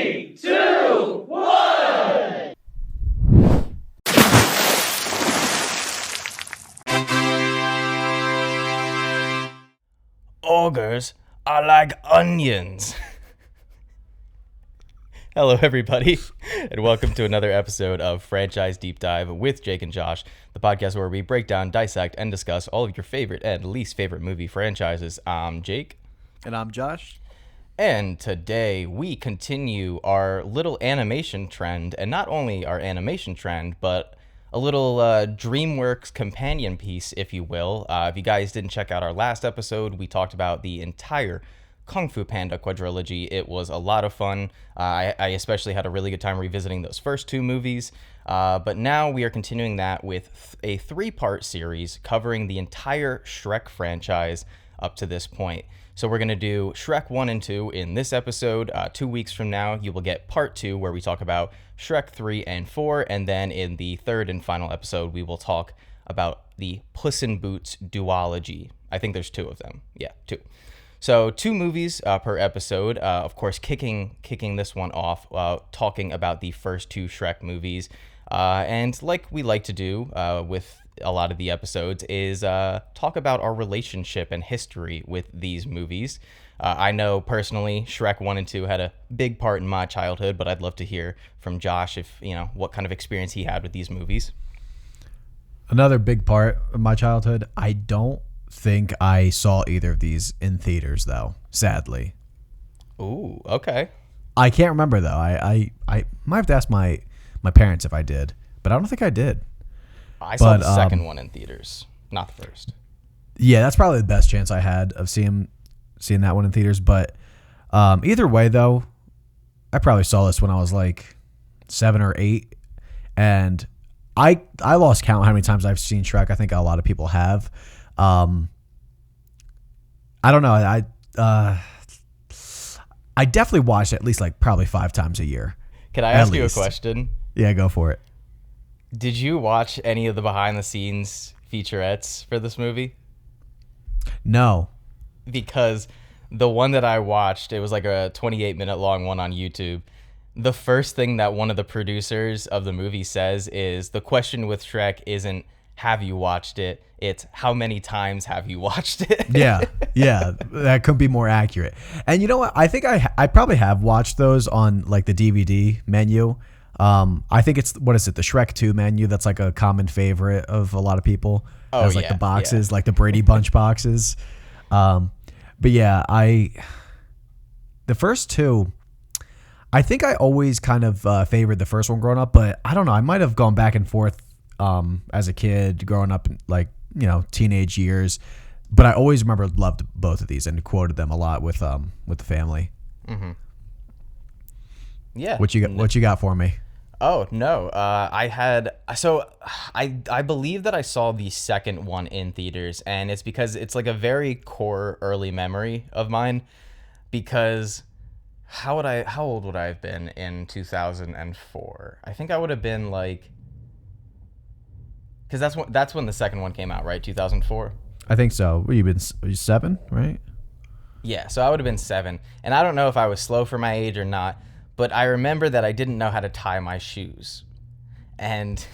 Three, two, one. Ogres are like onions. Hello, everybody, and welcome to another episode of Franchise Deep Dive with Jake and Josh, the podcast where we break down, dissect, and discuss all of your favorite and least favorite movie franchises. I'm Jake. And I'm Josh. And today we continue our little animation trend, and not only our animation trend, but a little Dreamworks companion piece, if you will. If you guys didn't check out our last episode, we talked about the entire Kung Fu Panda quadrilogy. It was a lot of fun. I especially had a really good time revisiting those first two movies. But now we are continuing that with a three-part series covering the entire Shrek franchise up to this point. So we're going to do Shrek 1 and 2 in this episode. 2 weeks from now, you will get part 2 where we talk about Shrek 3 and 4. And then in the third and final episode, we will talk about the Puss in Boots duology. I think there's 2 of them. Yeah, 2. So 2 movies per episode. Of course, kicking this one off, talking about the first 2 Shrek movies. And like we like to do with a lot of the episodes is talk about our relationship and history with these movies. I know personally Shrek 1 and 2 had a big part in my childhood, but I'd love to hear from Josh if, what kind of experience he had with these movies. Another big part of my childhood, I don't think I saw either of these in theaters, though, sadly. Ooh, okay. I can't remember, though. I might have to ask my parents if I did, but I don't think I did. I saw the second one in theaters, not the first. Yeah, that's probably the best chance I had of seeing that one in theaters. But either way, though, I probably saw this when I was like 7 or 8, and I lost count how many times I've seen Shrek. I think a lot of people have. I don't know. I definitely watched it at least like probably 5 times a year. Can I ask you a question? Yeah, go for it. Did you watch any of the behind-the-scenes featurettes for this movie? No. Because the one that I watched, it was like a 28-minute long one on YouTube. The first thing that one of the producers of the movie says is, the question with Shrek isn't, have you watched it? It's, how many times have you watched it? Yeah, that could be more accurate. And you know what? I think I probably have watched those on like the DVD menu. I think it's, what is it, the Shrek 2 menu that's like a common favorite of a lot of people. Oh, has like the boxes, like the Brady Bunch boxes. But yeah, the first 2, I think I always kind of favored the first one growing up, but I don't know. I might have gone back and forth as a kid growing up in like, teenage years. But I always loved both of these and quoted them a lot with the family. Mm-hmm. Yeah. What you got for me? Oh, no. I believe that I saw the second one in theaters, and it's because it's like a very core early memory of mine, because how old would I have been in 2004? I think I would have been like, because that's when the second one came out, right? 2004? I think so. Were you 7, right? Yeah, so I would have been 7, and I don't know if I was slow for my age or not, but I remember that I didn't know how to tie my shoes, and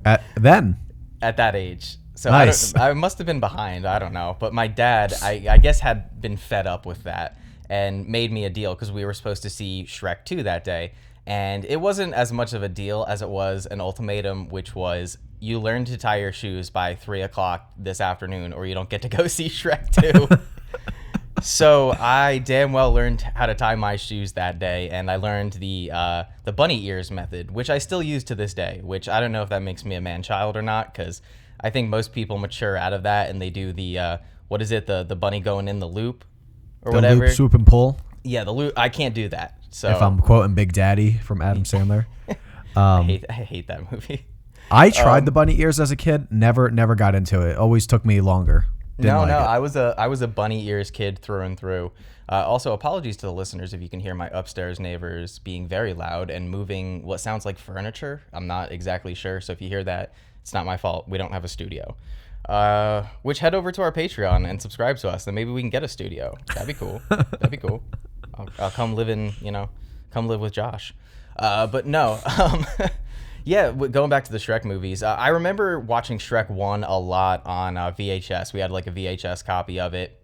at that age. So nice. I must have been behind. I don't know. But my dad, I guess, had been fed up with that and made me a deal because we were supposed to see Shrek 2 that day. And it wasn't as much of a deal as it was an ultimatum, which was, you learn to tie your shoes by 3 o'clock this afternoon or you don't get to go see Shrek 2. So I damn well learned how to tie my shoes that day, and I learned the bunny ears method, which I still use to this day, which I don't know if that makes me a man-child or not, because I think most people mature out of that, and they do the, what is it, the bunny going in the loop or whatever? Loop, swoop, and pull? Yeah, the loop. I can't do that. So if I'm quoting Big Daddy from Adam Sandler. I hate that movie. I tried the bunny ears as a kid, never got into it. Always took me longer. I was a bunny ears kid through and through. Also, apologies to the listeners if you can hear my upstairs neighbors being very loud and moving what sounds like furniture. I'm not exactly sure, so if you hear that, it's not my fault. We don't have a studio. Which head over to our Patreon and subscribe to us, then maybe we can get a studio. That'd be cool. I'll come live in, come live with Josh. But no, yeah, going back to the Shrek movies, I remember watching Shrek 1 a lot on VHS. We had like a VHS copy of it.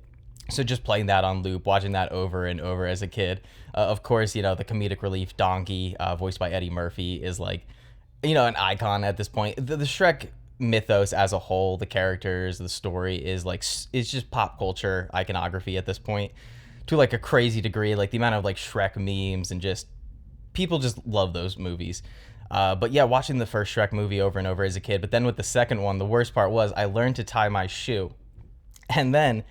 So just playing that on loop, watching that over and over as a kid. Of course, you know, the comedic relief Donkey, voiced by Eddie Murphy, is like, you know, an icon at this point. The Shrek mythos as a whole, the characters, the story is like, it's just pop culture iconography at this point to like a crazy degree. Like the amount of like Shrek memes and just people just love those movies. But yeah, watching the first Shrek movie over and over as a kid. But then with the second one, the worst part was I learned to tie my shoe. And then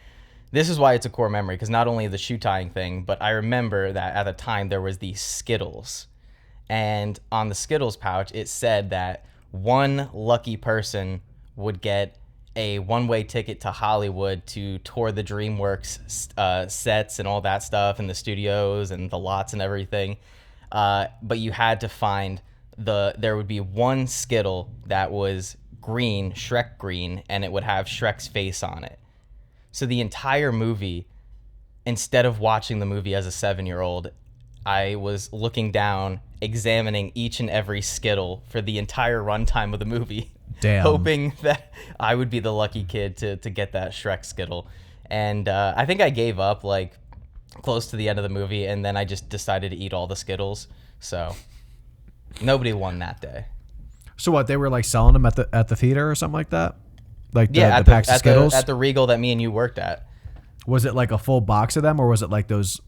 this is why it's a core memory, because not only the shoe tying thing, but I remember that at the time there was these Skittles. And on the Skittles pouch, it said that one lucky person would get a one-way ticket to Hollywood to tour the Dreamworks sets and all that stuff, and the studios and the lots and everything. But you had to find there would be one Skittle that was green, Shrek green, and it would have Shrek's face on it. So the entire movie, instead of watching the movie as a 7-year-old, I was looking down, examining each and every Skittle for the entire runtime of the movie. Damn. Hoping that I would be the lucky kid to get that Shrek Skittle. And I think I gave up like close to the end of the movie, and then I just decided to eat all the Skittles. So nobody won that day. So what, they were like selling them at the theater or something like that? Like the packs of at Skittles? At the Regal that me and you worked at. Was it like a full box of them, or was it like those?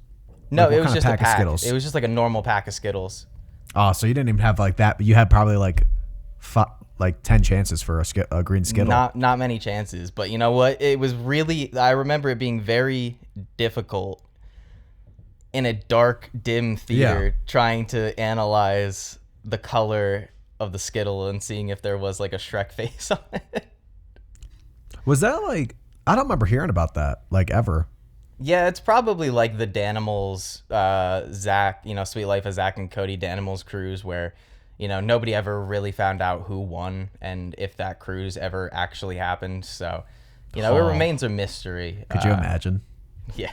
No, like it was just a pack. Of Skittles? It was just like a normal pack of Skittles. Oh, so you didn't even have like that, but you had probably like 10 chances for a green Skittle. Not many chances, but you know what? It was really, I remember it being very difficult in a dark, dim theater trying to analyze the color of the Skittle and seeing if there was like a Shrek face on it. Was that like, I don't remember hearing about that like ever. Yeah, it's probably like the Danimals, Zach, you know, Sweet Life of Zach and Cody Danimals cruise where, you know, nobody ever really found out who won and if that cruise ever actually happened. So, you know, it remains a mystery. Could you imagine? Yeah.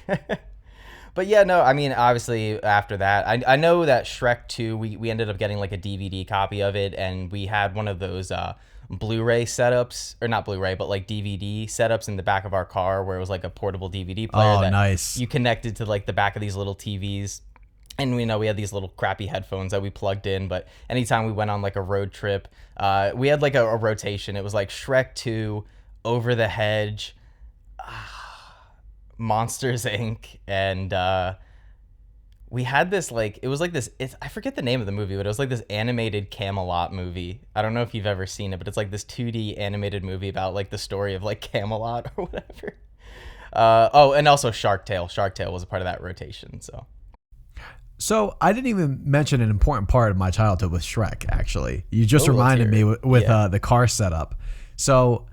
But yeah, no, I mean, obviously after that, I know that Shrek 2, we ended up getting like a DVD copy of it, and we had one of those Blu-ray setups, or not Blu-ray, but like DVD setups in the back of our car where it was like a portable DVD player that nice. You connected to like the back of these little TVs. And we know we had these little crappy headphones that we plugged in, but anytime we went on like a road trip, we had like a rotation. It was like Shrek 2, Over the Hedge, Monsters Inc. And we had this like, it was like this, I forget the name of the movie, but it was like this animated Camelot movie. I don't know if you've ever seen it, but it's like this 2D animated movie about like the story of like Camelot or whatever. And also Shark Tale. Shark Tale was a part of that rotation, So I didn't even mention an important part of my childhood with Shrek, actually. You just reminded me with the car setup. So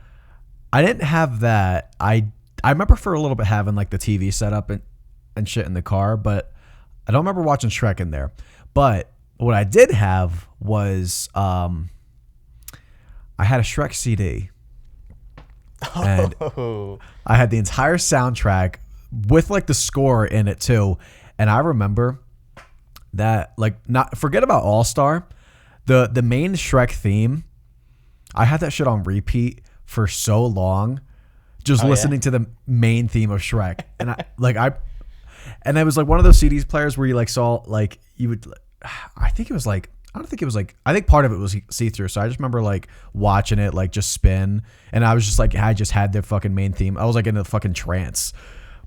I didn't have that. I remember for a little bit having like the TV setup and shit in the car, but I don't remember watching Shrek in there. But what I did have was I had a Shrek CD. And I had the entire soundtrack with like the score in it too. And I remember that, like, not forget about All Star, the main Shrek theme. I had that shit on repeat for so long, just listening to the main theme of Shrek, and it was like one of those CDs players where you like saw like you would. I think part of it was see through. So I just remember like watching it like just spin, and I was just like I just had the fucking main theme. I was like in a fucking trance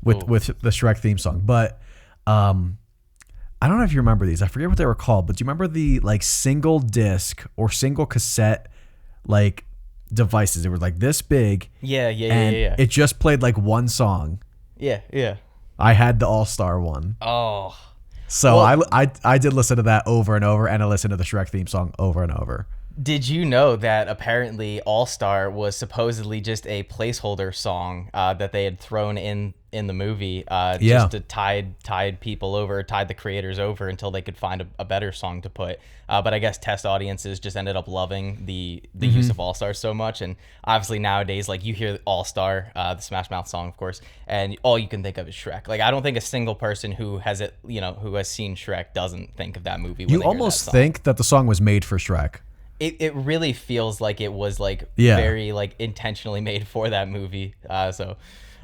with the Shrek theme song, but I don't know if you remember these. I forget what they were called, but do you remember the like single disc or single cassette like devices? They were like this big. Yeah. It just played like one song. Yeah. I had the All-Star one. Oh. So well, I did listen to that over and over, and I listened to the Shrek theme song over and over. Did you know that apparently All Star was supposedly just a placeholder song that they had thrown in the movie just to tide people over, tide the creators over until they could find a better song to put. But I guess test audiences just ended up loving the use of All Star so much. And obviously nowadays, like you hear All Star, the Smash Mouth song, of course, and all you can think of is Shrek. Like I don't think a single person who has who has seen Shrek doesn't think of that movie. When You they hear almost that song. think that the song was made for Shrek. It really feels like it was like very like intentionally made for that movie. No,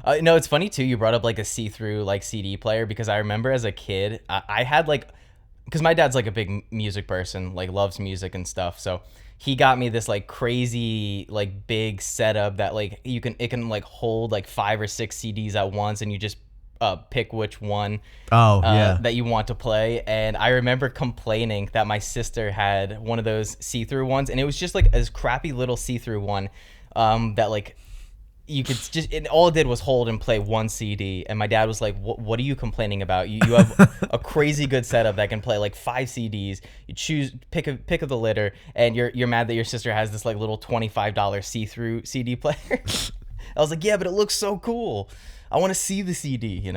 it's funny too. You brought up like a see-through like CD player because I remember as a kid I had like, because my dad's like a big music person, like loves music and stuff. So he got me this like crazy like big setup that like it can like hold like 5 or 6 CDs at once, and you just pick which one that you want to play. And I remember complaining that my sister had one of those see-through ones, and it was just like a crappy little see-through one that like you could just, all it did was hold and play one CD. And my dad was like, what are you complaining about? You have a crazy good setup that can play like 5 CDs. You choose, pick of the litter, and you're mad that your sister has this like little $25 see-through CD player. I was like, yeah, but it looks so cool. I want to see the CD,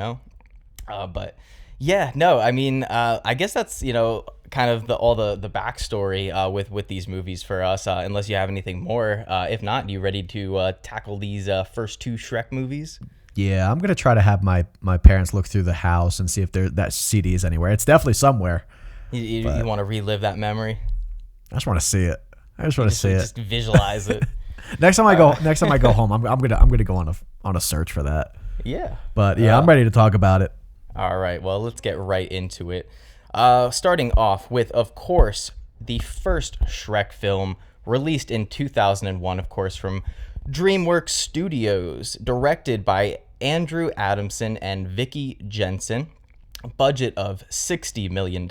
but yeah, no, I mean, I guess that's, kind of all the backstory with these movies for us, unless you have anything more. If not, you ready to tackle these first 2 Shrek movies? Yeah, I'm going to try to have my parents look through the house and see if that CD is anywhere. It's definitely somewhere. You want to relive that memory? I just want to see it. Just visualize it. Next time I go home, I'm gonna go on a search for that. Yeah. But yeah, I'm ready to talk about it. All right. Well, let's get right into it. Starting off with, of course, the first Shrek film released in 2001, of course, from DreamWorks Studios, directed by Andrew Adamson and Vicky Jensen. Budget of $60 million.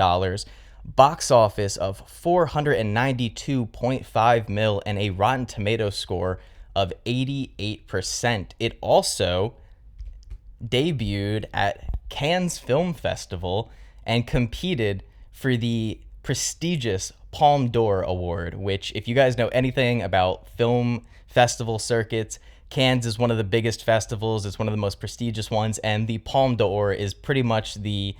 Box office of 492.5 mil and a Rotten Tomatoes score of 88%. It also debuted at Cannes Film Festival and competed for the prestigious Palme d'Or Award, which, if you guys know anything about film festival circuits, Cannes is one of the biggest festivals. It's one of the most prestigious ones, and the Palme d'Or is pretty much the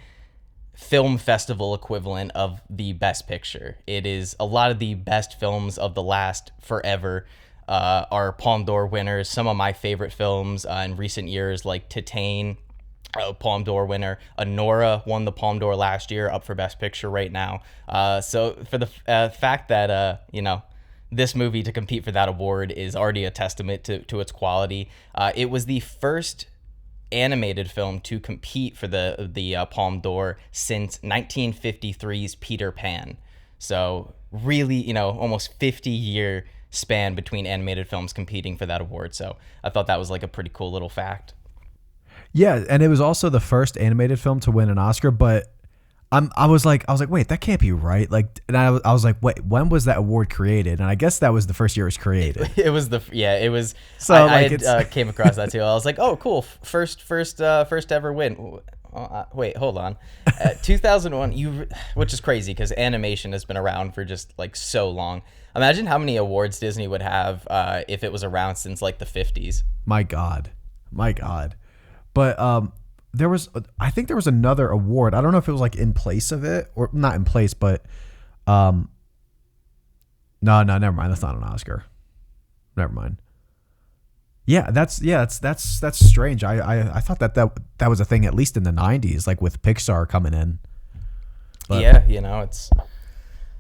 film festival equivalent of the Best Picture. It is a lot of the best films of the last forever are Palme d'Or winners. Some of my favorite films in recent years, like Titane, Palme d'Or winner. Anora won the Palme d'Or last year, up for Best Picture right now. So for the fact that this movie to compete for that award is already a testament to its quality. It was the first animated film to compete for the Palme d'Or since 1953's Peter Pan. So really, almost 50-year span between animated films competing for that award. So I thought that was like a pretty cool little fact. Yeah, and it was also the first animated film to win an Oscar, but I was like, wait, that can't be right. Like, and I was like, wait, when was that award created? And I guess that was the first year it was created. It was. So I came across that too. I was like, oh, cool, first ever win. Wait, hold on. 2001, which is crazy because animation has been around for just like so long. Imagine how many awards Disney would have if it was around since like the 50s. My God. But I think there was another award. I don't know if it was like in place of it or not in place, but no, never mind. That's not an Oscar. Never mind. Yeah, that's strange. I thought that was a thing at least in the 90s, like with Pixar coming in. But, yeah, it's.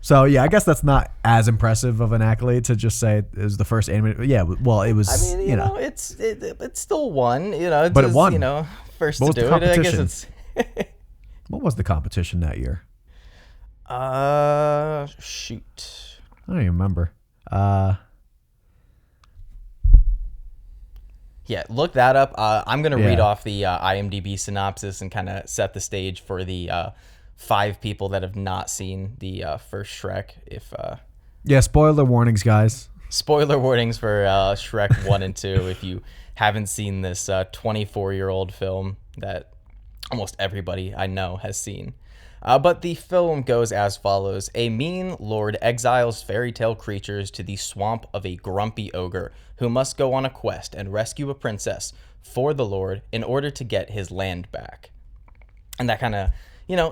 So yeah, I guess that's not as impressive of an accolade to just say it was the first animated. Yeah, well, it was. I mean, it's still won. But it won. First what to do it. I guess it's. What was the competition that year? Shoot. I don't even remember. Yeah, look that up. I'm gonna read off the IMDb synopsis and kind of set the stage for the 5 people that have not seen the first Shrek. Spoiler warnings, guys. Spoiler warnings for Shrek 1 and 2 if you haven't seen this 24-year-old film that almost everybody I know has seen. But the film goes as follows. A mean lord exiles fairy tale creatures to the swamp of a grumpy ogre who must go on a quest and rescue a princess for the lord in order to get his land back. And that kind of,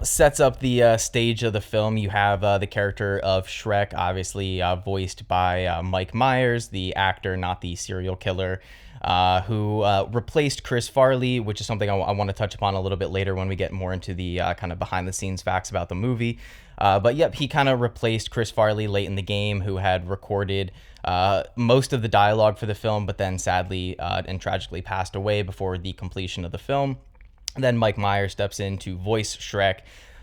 sets up the stage of the film. You have the character of Shrek, obviously voiced by Mike Myers, the actor, not the serial killer, who replaced Chris Farley, which is something I want to touch upon a little bit later when we get more into the kind of behind-the-scenes facts about the movie. But yep, he kind of replaced Chris Farley late in the game, who had recorded most of the dialogue for the film, but then sadly and tragically passed away before the completion of the film. Then Mike Myers steps in to voice Shrek.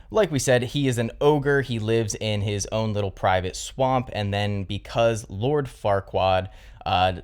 Like we said, he is an ogre. He lives in his own little private swamp. And then because Lord Farquaad,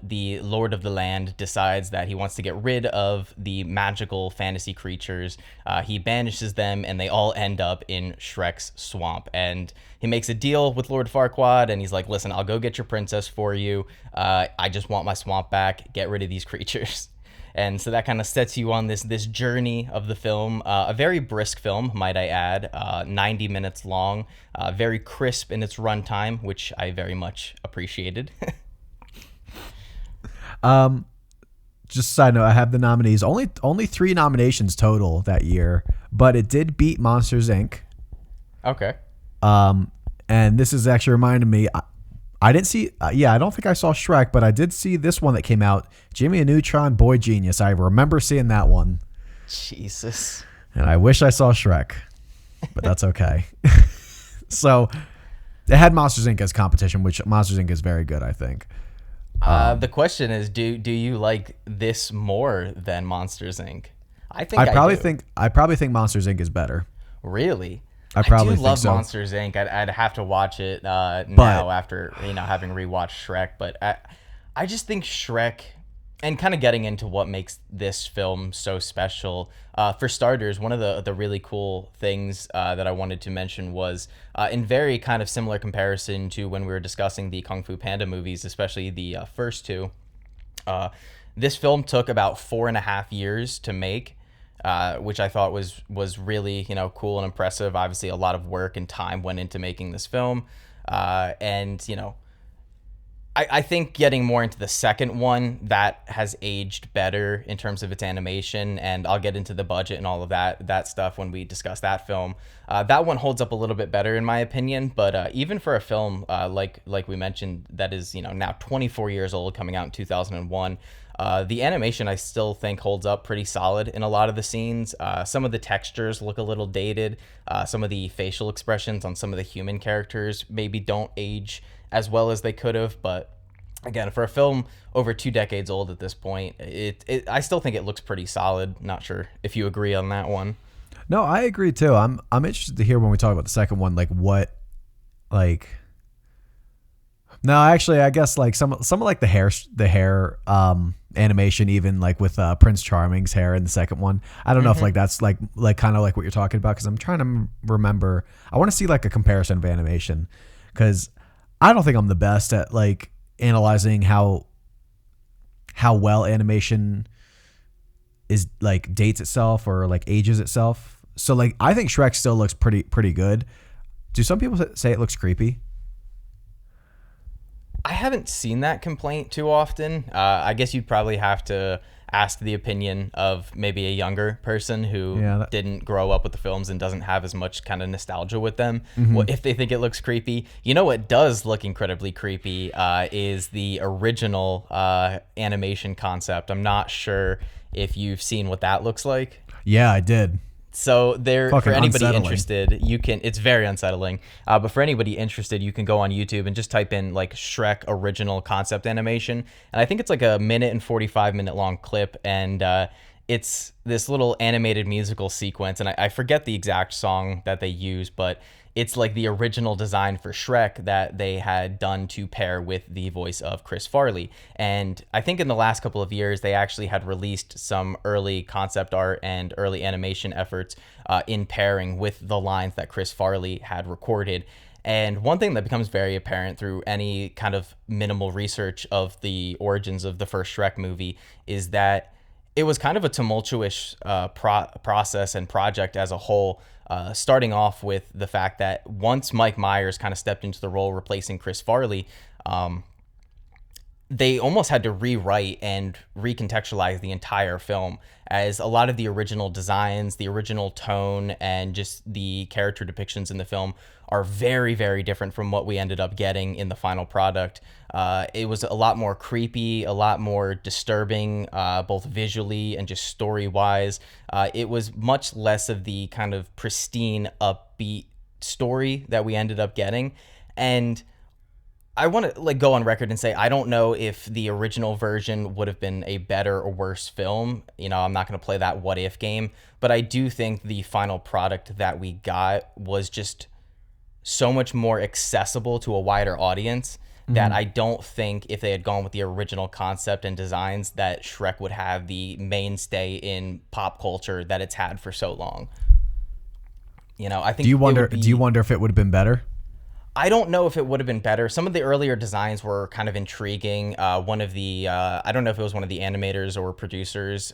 the Lord of the Land, decides that he wants to get rid of the magical fantasy creatures, he banishes them and they all end up in Shrek's swamp. And he makes a deal with Lord Farquaad and he's like, listen, I'll go get your princess for you. I just want my swamp back. Get rid of these creatures. And so that kind of sets you on this journey of the film. A very brisk film, might I add, 90 minutes long, very crisp in its runtime, which I very much appreciated. Just a side note, I have the nominees. Only 3 nominations total that year, but it did beat Monsters, Inc. Okay. And this is actually reminding me, I didn't see, I don't think I saw Shrek, but I did see this one that came out, Jimmy Neutron, Boy Genius. I remember seeing that one. Jesus. And I wish I saw Shrek, but that's okay. So it had Monsters, Inc. as competition, which Monsters, Inc. is very good, I think. The question is, do you like this more than Monsters, Inc.? I probably think Monsters, Inc. is better. Really? I probably do think love so. Monsters, Inc. I'd have to watch it now after having rewatched Shrek, but I just think Shrek, and kind of getting into what makes this film so special. For starters, one of the really cool things that I wanted to mention was in very kind of similar comparison to when we were discussing the Kung Fu Panda movies, especially the first two. This film took about 4.5 years to make. Which I thought was really, cool and impressive. Obviously, a lot of work and time went into making this film. I think getting more into the second one, that has aged better in terms of its animation, and I'll get into the budget and all of that stuff when we discuss that film. That one holds up a little bit better in my opinion, but even for a film like we mentioned that is now 24 years old, coming out in 2001, the animation I still think holds up pretty solid in a lot of the scenes. Some of the textures look a little dated. Some of the facial expressions on some of the human characters maybe don't age as well as they could have, but again, for a film over 2 decades old at this point, I still think it looks pretty solid. Not sure if you agree on that one. No, I agree too. I'm interested to hear when we talk about the second one, No, actually, I guess some of like the hair animation, even like with Prince Charming's hair in the second one. I don't know if that's like kind of like what you're talking about, because I'm trying to remember. I want to see like a comparison of animation, because I don't think I'm the best at like analyzing how well animation is like dates itself or like ages itself. So like I think Shrek still looks pretty good. Do some people say it looks creepy? I haven't seen that complaint too often. I guess you'd probably have to ask the opinion of maybe a younger person who didn't grow up with the films and doesn't have as much kind of nostalgia with them. Well, if they think it looks creepy. What does look incredibly creepy is the original animation concept. I'm not sure if you've seen what that looks like. Yeah, I did. So for anybody unsettling. interested, it's very unsettling. But for anybody interested, you can go on YouTube and just type in like Shrek original concept animation. And I think it's like a 1 and 45-minute long clip. And it's this little animated musical sequence. And I forget the exact song that they use, but it's like the original design for Shrek that they had done to pair with the voice of Chris Farley. And I think in the last couple of years, they actually had released some early concept art and early animation efforts in pairing with the lines that Chris Farley had recorded. And one thing that becomes very apparent through any kind of minimal research of the origins of the first Shrek movie is that it was kind of a tumultuous process and project as a whole, starting off with the fact that once Mike Myers kind of stepped into the role replacing Chris Farley, they almost had to rewrite and recontextualize the entire film, as a lot of the original designs, the original tone, and just the character depictions in the film are very, very different from what we ended up getting in the final product. It was a lot more creepy, a lot more disturbing, both visually and just story-wise. It was much less of the kind of pristine, upbeat story that we ended up getting. And I want to like go on record and say I don't know if the original version would have been a better or worse film. You know, I'm not going to play that what if game, but I do think the final product that we got was just so much more accessible to a wider audience that I don't think if they had gone with the original concept and designs that Shrek would have the mainstay in pop culture that it's had for so long. You know, I think. Do you wonder if it would have been better? I don't know if it would have been better. Some of the earlier designs were kind of intriguing. One of the, I don't know if it was one of the animators or producers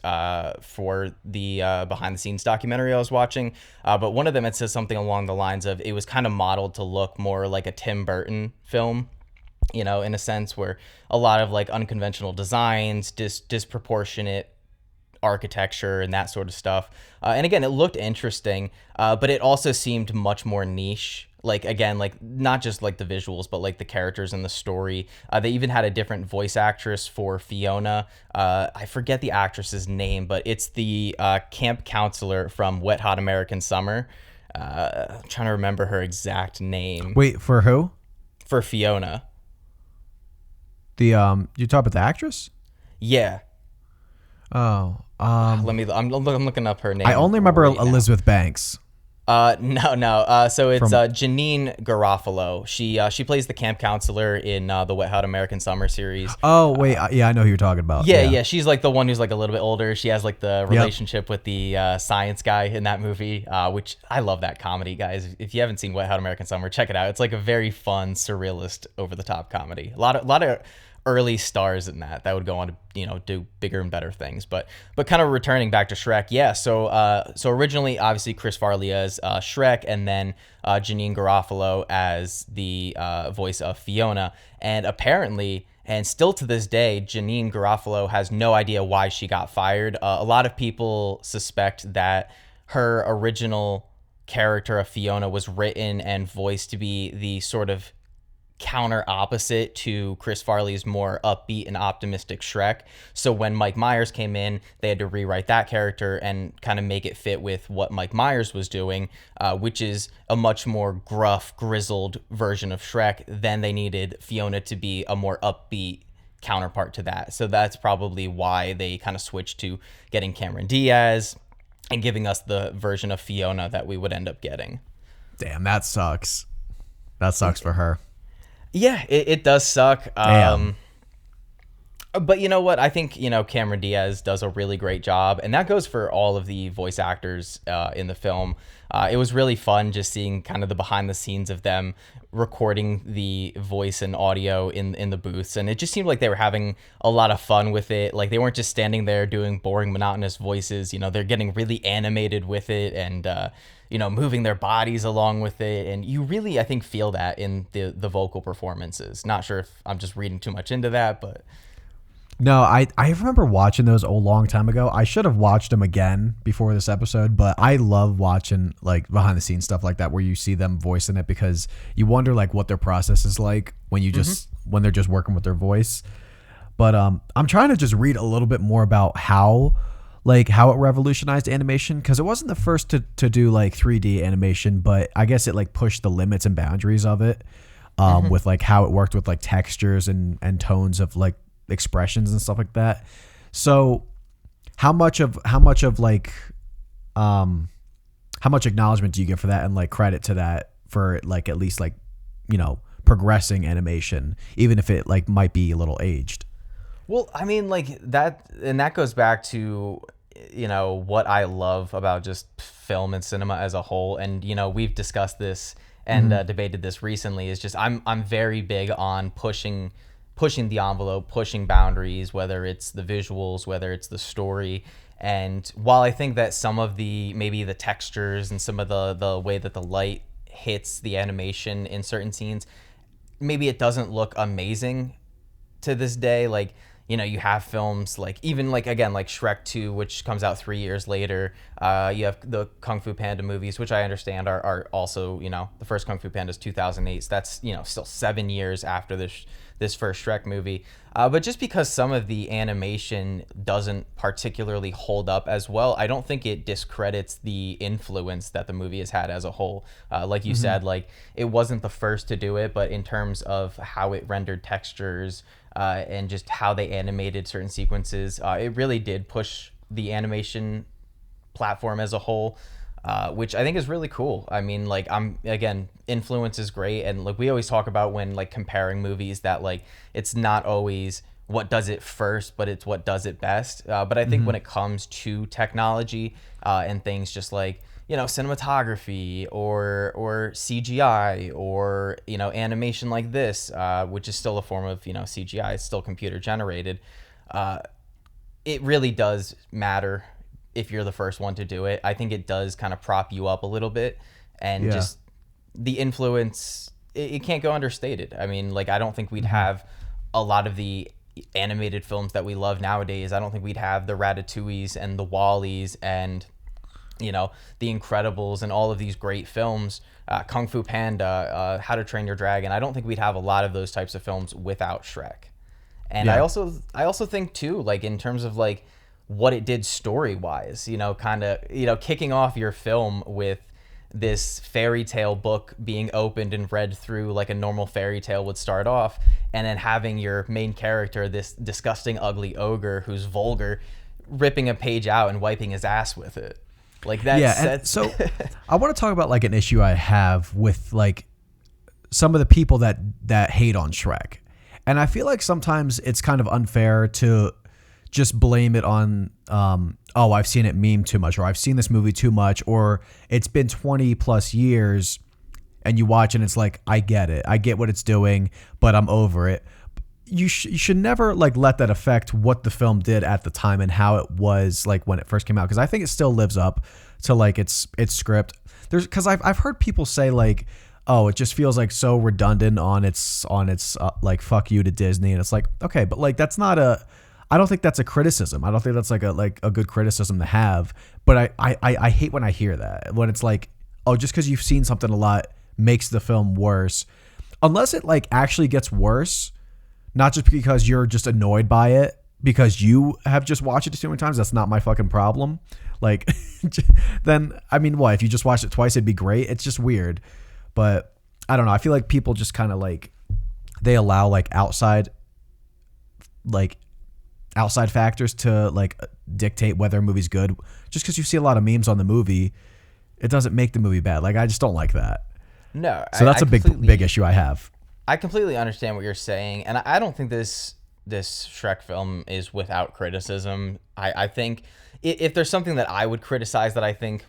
for the behind the scenes documentary I was watching, but one of them, it says something along the lines of it was kind of modeled to look more like a Tim Burton film, you know, in a sense where a lot of like unconventional designs, disproportionate architecture and that sort of stuff. And again, it looked interesting, but it also seemed much more niche. Like, again, like not just like the visuals, but like the characters and the story. They even had a different voice actress for Fiona. I forget the actress's name, but it's the camp counselor from Wet Hot American Summer. I'm trying to remember her exact name. Wait, for who? For Fiona. You talk about the actress? Yeah. Oh. I'm looking up her name. I only remember right Elizabeth Banks. No. So it's Janine Garofalo. She plays the camp counselor in the Wet Hot American Summer series. Oh wait, yeah, I know who you're talking about. Yeah. She's like the one who's like a little bit older. She has like the relationship with the science guy in that movie, which I love that comedy, guys. If you haven't seen Wet Hot American Summer, check it out. It's like a very fun, surrealist, over the top comedy. A lot of early stars in that would go on to, you know, do bigger and better things, but kind of returning back to Shrek. Yeah. So originally, obviously, Chris Farley as Shrek, and then Janine Garofalo as the voice of Fiona. And apparently, and still to this day, Janine Garofalo has no idea why she got fired. A lot of people suspect that her original character of Fiona was written and voiced to be the sort of counter opposite to Chris Farley's more upbeat and optimistic Shrek. So when Mike Myers came in, they had to rewrite that character and kind of make it fit with what Mike Myers was doing, which is a much more gruff, grizzled version of Shrek. Then they needed Fiona to be a more upbeat counterpart to that. So that's probably why they kind of switched to getting Cameron Diaz and giving us the version of Fiona that we would end up getting. Damn, that sucks. That sucks for her. Yeah, it does suck. Damn. But you know what? I think, you know, Cameron Diaz does a really great job, and that goes for all of the voice actors in the film. It was really fun just seeing kind of the behind the scenes of them recording the voice and audio in the booths, and it just seemed like they were having a lot of fun with it. Like, they weren't just standing there doing boring, monotonous voices. You know, they're getting really animated with it, and you know, moving their bodies along with it. And you really, I think, feel that in the vocal performances. Not sure if I'm just reading too much into that, but... No, I remember watching those a long time ago. I should have watched them again before this episode, but I love watching like behind the scenes stuff like that where you see them voicing it, because you wonder like what their process is like when you just when they're just working with their voice. But I'm trying to just read a little bit more about how it revolutionized animation, because it wasn't the first to do like 3D animation, but I guess it like pushed the limits and boundaries of it with like how it worked with like textures and tones of like expressions and stuff like that. So how much acknowledgement do you give for that, and like credit to that for like at least like, you know, progressing animation, even if it like might be a little aged? Well, I mean, like that, and that goes back to, you know, what I love about just film and cinema as a whole. And, you know, we've discussed this and debated this recently, is just I'm very big on pushing pushing the envelope, pushing boundaries, whether it's the visuals, whether it's the story. And while I think that some of maybe the textures and some of the way that the light hits the animation in certain scenes, maybe it doesn't look amazing to this day. Like, you know, you have films like, even like, again, like Shrek 2, which comes out 3 years later. You have the Kung Fu Panda movies, which I understand are also, you know, the first Kung Fu Panda is 2008. So that's, you know, still 7 years after this first Shrek movie. But just because some of the animation doesn't particularly hold up as well, I don't think it discredits the influence that the movie has had as a whole. Like you said, like, it wasn't the first to do it, but in terms of how it rendered textures, and just how they animated certain sequences, it really did push the animation platform as a whole, which I think is really cool. I mean, like, influence is great, and like we always talk about when like comparing movies, that like it's not always what does it first, but it's what does it best. But I think when it comes to technology, and things just like, you know, cinematography or CGI, or, you know, animation like this, which is still a form of, you know, CGI, it's still computer generated. It really does matter if you're the first one to do it. I think it does kind of prop you up a little bit, and just the influence, it can't go understated. I mean, like, I don't think we'd have a lot of the animated films that we love nowadays. I don't think we'd have the Ratatouilles and the Wall-E's and, you know, The Incredibles and all of these great films, Kung Fu Panda, How to Train Your Dragon. I don't think we'd have a lot of those types of films without Shrek. And I also think too, like, in terms of like what it did story-wise, you know, kind of, you know, kicking off your film with this fairy tale book being opened and read through like a normal fairy tale would start off, and then having your main character, this disgusting, ugly ogre who's vulgar, ripping a page out and wiping his ass with it. Like that. Yeah, and so I want to talk about like an issue I have with like some of the people that hate on Shrek, and I feel like sometimes it's kind of unfair to just blame it on oh, I've seen it meme too much, or I've seen this movie too much, or it's been 20 plus years and you watch and it's like, I get it, I get what it's doing, but I'm over it. You should never like let that affect what the film did at the time and how it was like when it first came out, because I think it still lives up to like its script. Because I've heard people say like, oh, it just feels like so redundant on its like fuck you to Disney, and it's like, okay, but like that's not I don't think that's a criticism. I don't think that's like a good criticism to have. But I hate when I hear that, when it's like, oh, just because you've seen something a lot makes the film worse, unless it like actually gets worse. Not just because you're just annoyed by it because you have just watched it too many times. That's not my fucking problem. Like, then, I mean, what? If you just watched it twice, it'd be great. It's just weird. But I don't know. I feel like people just kind of like, they allow like outside factors to like dictate whether a movie's good. Just because you see a lot of memes on the movie, it doesn't make the movie bad. Like, I just don't like that. No. So that's a big issue I have. I completely understand what you're saying, and I don't think this Shrek film is without criticism. I think if there's something that I would criticize that I think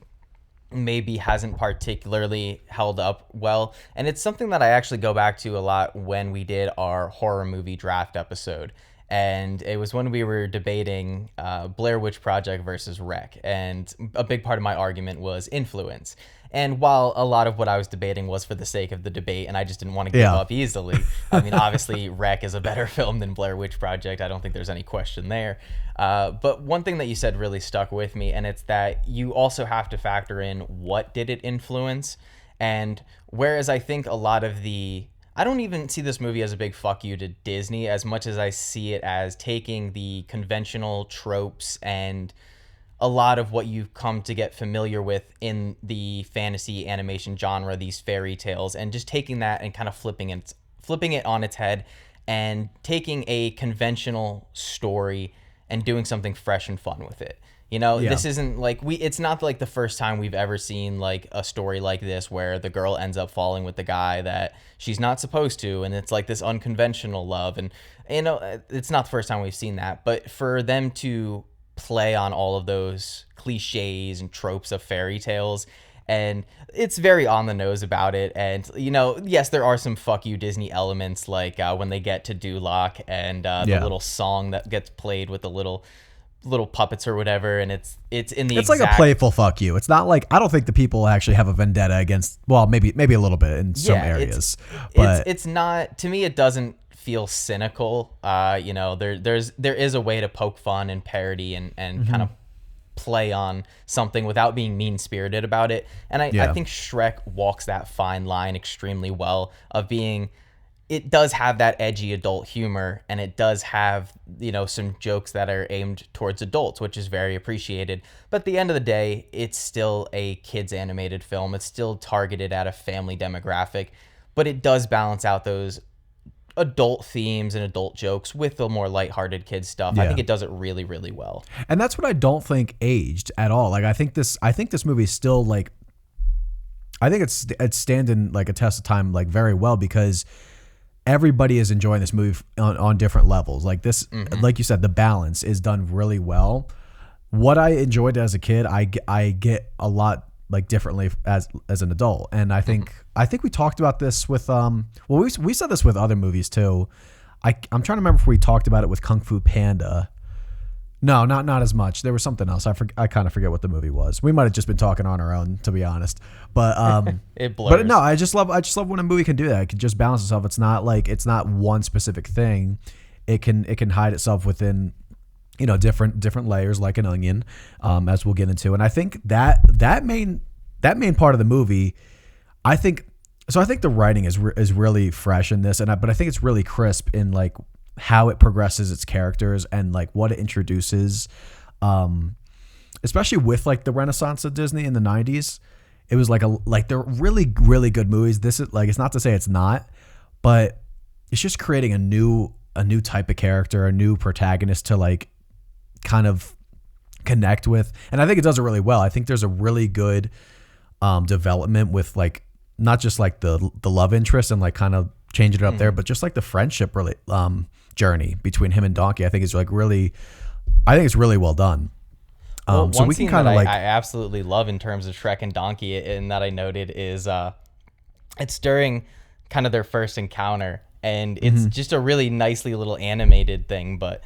maybe hasn't particularly held up well, and it's something that I actually go back to a lot when we did our horror movie draft episode, and it was when we were debating Blair Witch Project versus Wreck, and a big part of my argument was influence. And while a lot of what I was debating was for the sake of the debate, and I just didn't want to give up easily, I mean, obviously, Wreck is a better film than Blair Witch Project. I don't think there's any question there. But one thing that you said really stuck with me, and it's that you also have to factor in what did it influence. And whereas I think a lot of I don't even see this movie as a big fuck you to Disney as much as I see it as taking the conventional tropes and a lot of what you've come to get familiar with in the fantasy animation genre, these fairy tales, and just taking that and kind of flipping it on its head and taking a conventional story and doing something fresh and fun with it. You know, This isn't like it's not like the first time we've ever seen like a story like this where the girl ends up falling with the guy that she's not supposed to, and it's like this unconventional love, and you know, it's not the first time we've seen that. But for them to play on all of those cliches and tropes of fairy tales and it's very on the nose about it. And yes, there are some fuck you Disney elements, like when they get to Duloc and the little song that gets played with the little puppets or whatever, and it's like a playful fuck you. It's not like, I don't think the people actually have a vendetta against, well, maybe a little bit in some areas, but it's not, to me, it doesn't feel cynical. There is a way to poke fun and parody and kind of play on something without being mean-spirited about it. And I think Shrek walks that fine line extremely well of being, it does have that edgy adult humor, and it does have, some jokes that are aimed towards adults, which is very appreciated. But at the end of the day, it's still a kids animated film. It's still targeted at a family demographic, but it does balance out those adult themes and adult jokes with the more lighthearted kids stuff. I think it does it really, really well. And that's what I don't think aged at all. Like, I think this movie is still like, I think it's standing like a test of time, like, very well, because everybody is enjoying this movie on different levels. Like this, like you said, the balance is done really well. What I enjoyed as a kid, I get a lot like differently as an adult. And I think we talked about this with we said this with other movies too. I'm trying to remember if we talked about it with Kung Fu Panda. No, not as much. There was something else. I kind of forget what the movie was. We might have just been talking on our own, to be honest. But it blurs. But no, I just love when a movie can do that. It can just balance itself. It's not one specific thing. It can hide itself within different layers, like an onion, as we'll get into. And I think that main part of the movie, I think the writing is really fresh in this, but I think it's really crisp in like how it progresses its characters and like what it introduces, especially with like the Renaissance of Disney in the 90s. It was like they're really, really good movies. This is like, it's not to say it's not, but it's just creating a new type of character, a new protagonist to like kind of connect with. And I think it does it really well. I think there's a really good development with like, not just like the love interest and like kind of changing it up there, but just like the friendship really journey between him and Donkey. I think it's really well done. So we can kind of like, I absolutely love in terms of Shrek and Donkey, and that I noted is it's during kind of their first encounter, and it's just a really nicely little animated thing, but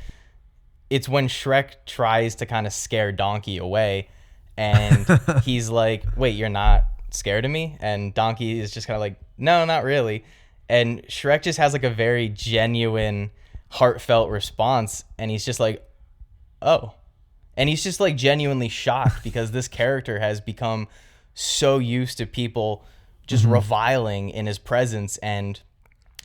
it's when Shrek tries to kind of scare Donkey away, and he's like, wait, you're not scared of me? And Donkey is just kind of like, no, not really. And Shrek just has like a very genuine, heartfelt response, and he's just like, oh. And he's just like genuinely shocked because this character has become so used to people just reviling in his presence and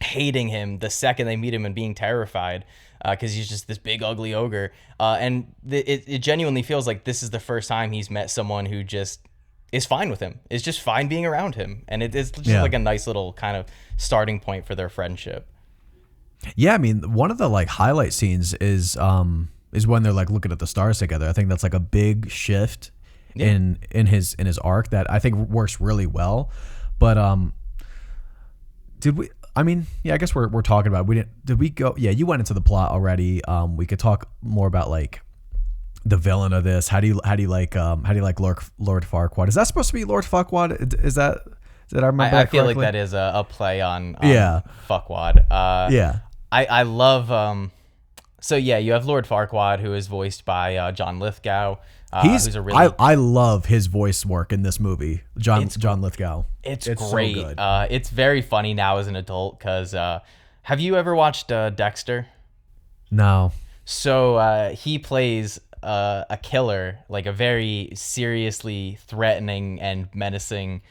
hating him the second they meet him and being terrified because he's just this big ugly ogre. And it genuinely feels like this is the first time he's met someone who just is fine with him, is just fine being around him. And it's just like a nice little kind of starting point for their friendship. Yeah, I mean, one of the like highlight scenes is when they're like looking at the stars together. I think that's like a big shift in his arc that I think works really well. But did we? I mean, yeah, I guess we're talking about. Did we go? Yeah, you went into the plot already. We could talk more about like the villain of this. How do you like Lord Farquaad? Is that supposed to be Lord Farquaad? Is that? Did I remember? I feel like that is a play on Fuckwad. I love. So yeah, you have Lord Farquaad, who is voiced by John Lithgow. Who's a really I love his voice work in this movie. John Lithgow. It's great. So good. It's very funny now as an adult because have you ever watched Dexter? No. So he plays a killer, like a very seriously threatening and menacing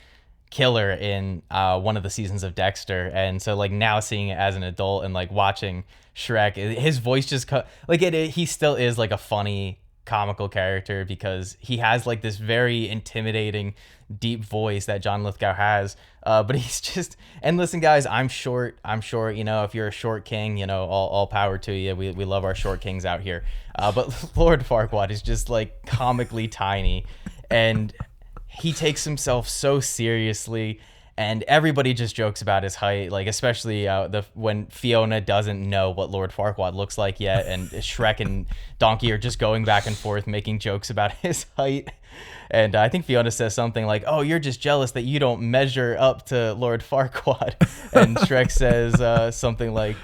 killer in one of the seasons of Dexter. And so like now seeing it as an adult and like watching Shrek, his voice just he still is like a funny comical character because he has like this very intimidating deep voice that John Lithgow has, but he's just, and listen guys, I'm short, if you're a short king, all power to you. We love our short kings out here, but Lord Farquaad is just like comically tiny, and he takes himself so seriously, And everybody just jokes about his height, like especially when Fiona doesn't know what Lord Farquaad looks like yet, and Shrek and Donkey are just going back and forth making jokes about his height. And I think Fiona says something like, "Oh, you're just jealous that you don't measure up to Lord Farquaad," and Shrek says something like,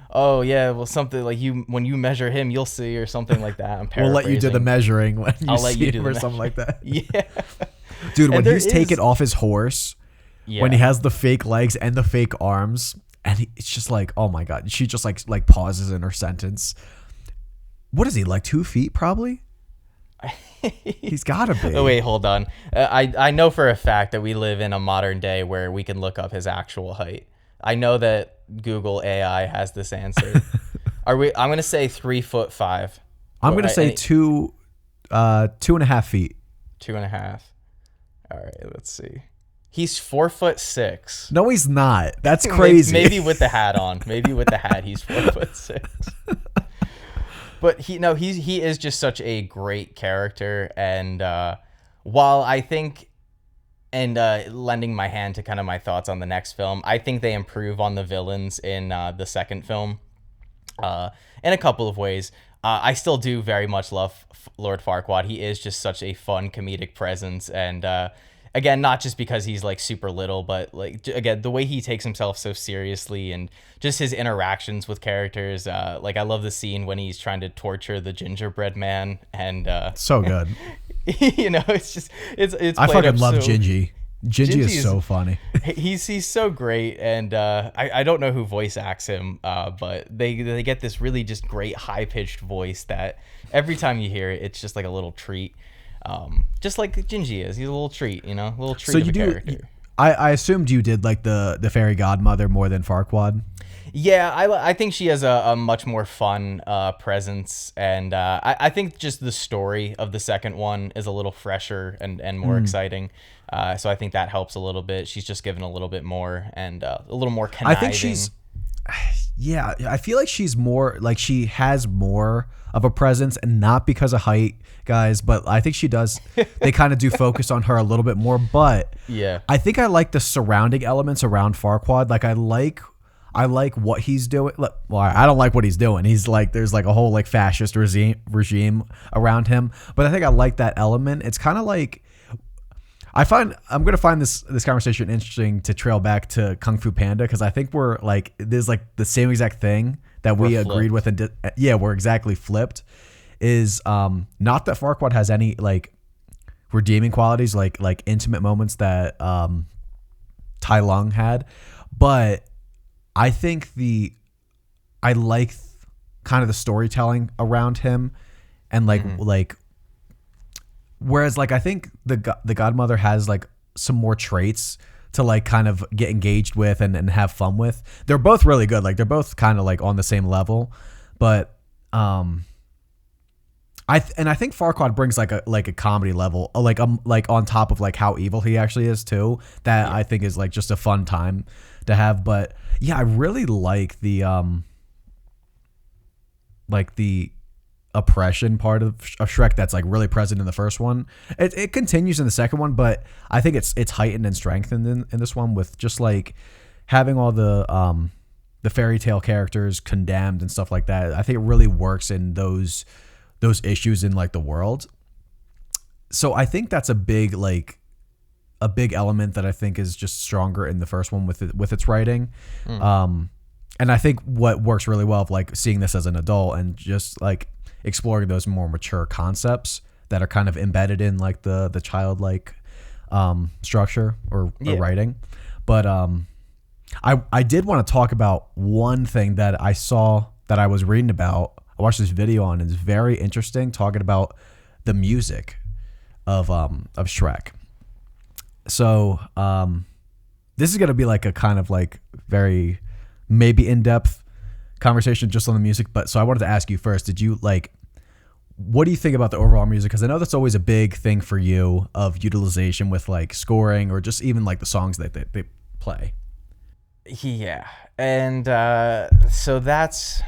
"Oh yeah, well something like when you measure him, you'll see," or something like that. I'm paraphrasing. We'll let you do the measuring when you I'll see let you do him the or something like that. Yeah, dude, when And there he's taken is- off his horse. yeah. When he has the fake legs and the fake arms, and it's just like, oh my god, she just like pauses in her sentence. What is he, like 2 feet probably? He's gotta be. Oh wait, hold on. I know for a fact that we live in a modern day where we can look up his actual height. I know that Google AI has this answer. I'm gonna say 3'5". I'm gonna say 2.5 feet. 2.5. All right, let's see. He's 4'6". No, he's not. That's crazy. Maybe with the hat on. Maybe with the hat, he's 4'6". But he is just such a great character, and while I think, and lending my hand to kind of my thoughts on the next film, I think they improve on the villains in the second film, in a couple of ways. I still do very much love Lord Farquaad. He is just such a fun comedic presence, and again, not just because he's like super little, but like again, the way he takes himself so seriously and just his interactions with characters. Like I love the scene when he's trying to torture the gingerbread man, and so good. It's just it's. I played fucking up love so, Gingy. Gingy is so funny. He's so great, and I don't know who voice acts him, but they get this really just great high pitched voice that every time you hear it, it's just like a little treat. Just like Gingy is, he's a little treat, a little treat. So of a character. I assumed you did like the fairy godmother more than Farquaad. Yeah, I think she has a much more fun presence, and I think just the story of the second one is a little fresher and more exciting. So I think that helps a little bit. She's just given a little bit more and a little more conniving. I think she's, yeah, I feel like she's more, like she has more of a presence, and not because of height, guys, but I think she does. They kind of do focus on her a little bit more, but yeah, I think I like the surrounding elements around Farquaad. Like I like what he's doing. Well, I don't like what he's doing. He's like, there's like a whole like fascist regime around him, but I think I like that element. It's kind of like, I'm going to find this conversation interesting to trail back to Kung Fu Panda, because I think we're like, there's like the same exact thing that we agreed with, and we're exactly flipped. Is not that Farquaad has any like redeeming qualities, like intimate moments that Tai Lung had, but I think I like kind of the storytelling around him, and like whereas like I think the godmother has like some more traits to like kind of get engaged with and have fun with. They're both really good. Like they're both kind of like on the same level, but I think Farquaad brings like a comedy level, like on top of like how evil he actually is too. That I think is like just a fun time to have. But yeah, I really like the oppression part of Shrek that's like really present in the first one. It continues in the second one, but I think it's heightened and strengthened in this one with just like having all the fairy tale characters condemned and stuff like that. I think it really works in those issues in like the world. So I think that's a big element that I think is just stronger in the first one with its writing. And I think what works really well of like seeing this as an adult and just like exploring those more mature concepts that are kind of embedded in like the childlike structure or writing. But I did want to talk about one thing that I saw that I was reading about. I watched this video on, and it's very interesting, talking about the music of Shrek. So this is gonna be like a kind of like very maybe in-depth conversation just on the music, but so I wanted to ask you first, what do you think about the overall music? Because I know that's always a big thing for you of utilization with like scoring or just even like the songs that they play. Yeah, and so that's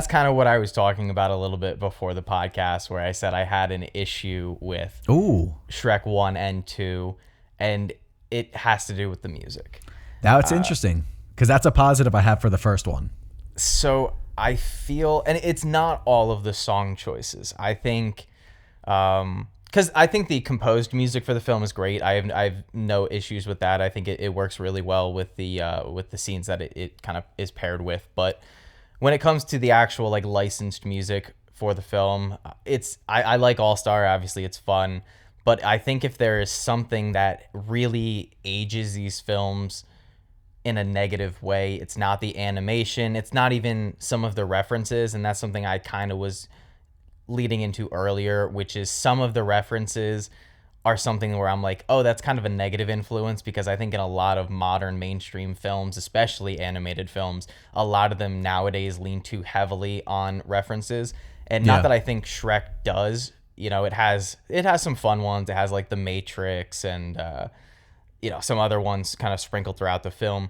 kind of what I was talking about a little bit before the podcast, where I said I had an issue with Shrek 1 and 2, and it has to do with the music. That's interesting, because that's a positive I have for the first one. So I feel, and it's not all of the song choices. I think, because I think the composed music for the film is great. I have no issues with that. I think it works really well with the scenes that it kind of is paired with. But when it comes to the actual like licensed music for the film, I like All Star. Obviously, it's fun. But I think if there is something that really ages these films in a negative way, it's not the animation, it's not even some of the references, and that's something I kind of was leading into earlier, which is some of the references are something where I'm like, oh, that's kind of a negative influence, because I think in a lot of modern mainstream films, especially animated films, a lot of them nowadays lean too heavily on references. And not that I think Shrek does, you know, it has some fun ones. It has like The Matrix and some other ones kind of sprinkled throughout the film.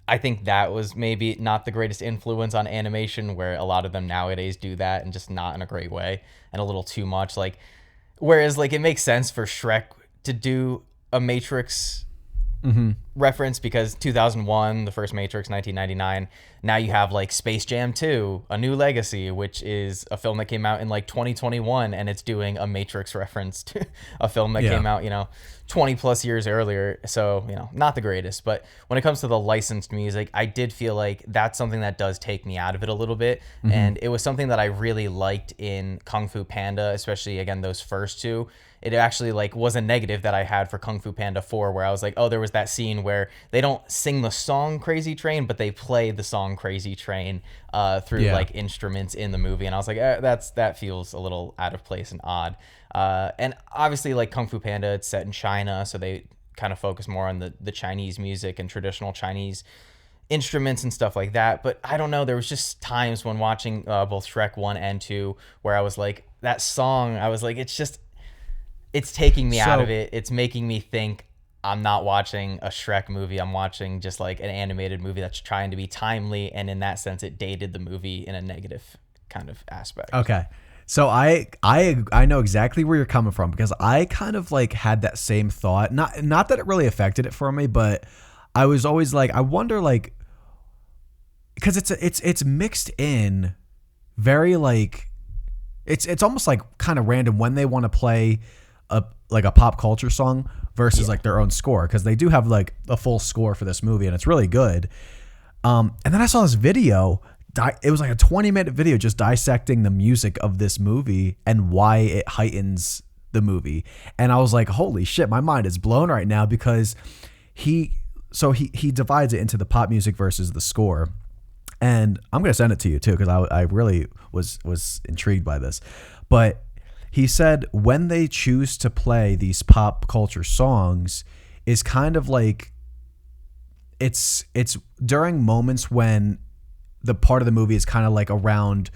I think that was maybe not the greatest influence on animation, where a lot of them nowadays do that and just not in a great way and a little too much. Like, whereas like it makes sense for Shrek to do a Matrix reference, because 2001, the first Matrix, 1999. Now you have like Space Jam 2, A New Legacy, which is a film that came out in like 2021, and it's doing a Matrix reference to a film that came out, 20 plus years earlier. So, not the greatest. But when it comes to the licensed music, I did feel like that's something that does take me out of it a little bit. And it was something that I really liked in Kung Fu Panda, especially, again, those first two. It actually like was a negative that I had for Kung Fu Panda 4, where I was like, oh, there was that scene where they don't sing the song Crazy Train, but they play the song Crazy Train through like instruments in the movie. And I was like, that feels a little out of place and odd. And obviously like Kung Fu Panda, it's set in China, so they kind of focus more on the Chinese music and traditional Chinese instruments and stuff like that. But I don't know, there was just times when watching both Shrek 1 and 2 where I was like, that song, I was like, it's taking me out of it. It's making me think I'm not watching a Shrek movie. I'm watching just like an animated movie that's trying to be timely. And in that sense, it dated the movie in a negative kind of aspect. Okay. So I know exactly where you're coming from, because I kind of like had that same thought. Not that it really affected it for me, but I was always like, I wonder, like, because it's mixed in very like, it's almost like kind of random when they want to play a pop culture song versus like their own score, because they do have like a full score for this movie and it's really good. And then I saw this video. It was like a 20-minute video just dissecting the music of this movie and why it heightens the movie. And I was like, holy shit, my mind is blown right now, because he divides it into the pop music versus the score. And I'm going to send it to you too, because I really was intrigued by this. But he said when they choose to play these pop culture songs is kind of like it's during moments when the part of the movie is kind of like around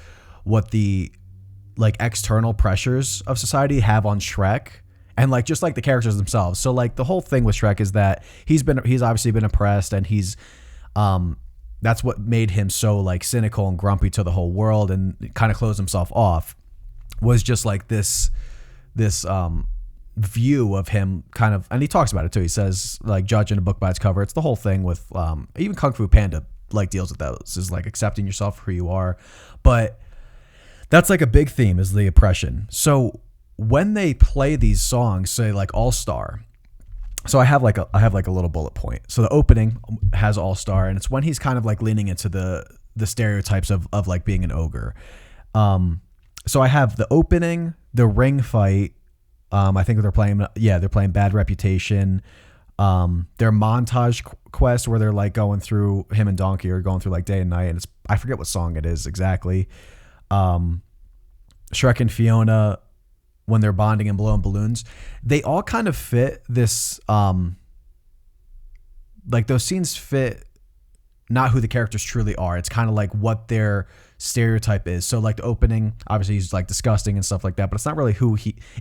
what the like external pressures of society have on Shrek, and like just like the characters themselves. So like the whole thing with Shrek is that he's obviously been oppressed, and he's that's what made him so like cynical and grumpy to the whole world and kind of closed himself off, was just like this view of him kind of, and he talks about it too. He says like judging a book by its cover. It's the whole thing with even Kung Fu Panda like deals with those, is like accepting yourself for who you are. But that's like a big theme, is the oppression. So when they play these songs, say like All Star, so I have like a little bullet point. So the opening has All Star, and it's when he's kind of like leaning into the stereotypes of like being an ogre. So I have the opening, the ring fight. I think they're playing Bad Reputation. Their montage quest where they're like going through, him and Donkey are going through like day and night, and I forget what song it is exactly. Shrek and Fiona, when they're bonding and blowing balloons, they all kind of fit this. Like those scenes fit not who the characters truly are. It's kind of like what their stereotype is. So like the opening, obviously he's like disgusting and stuff like that, but it's not really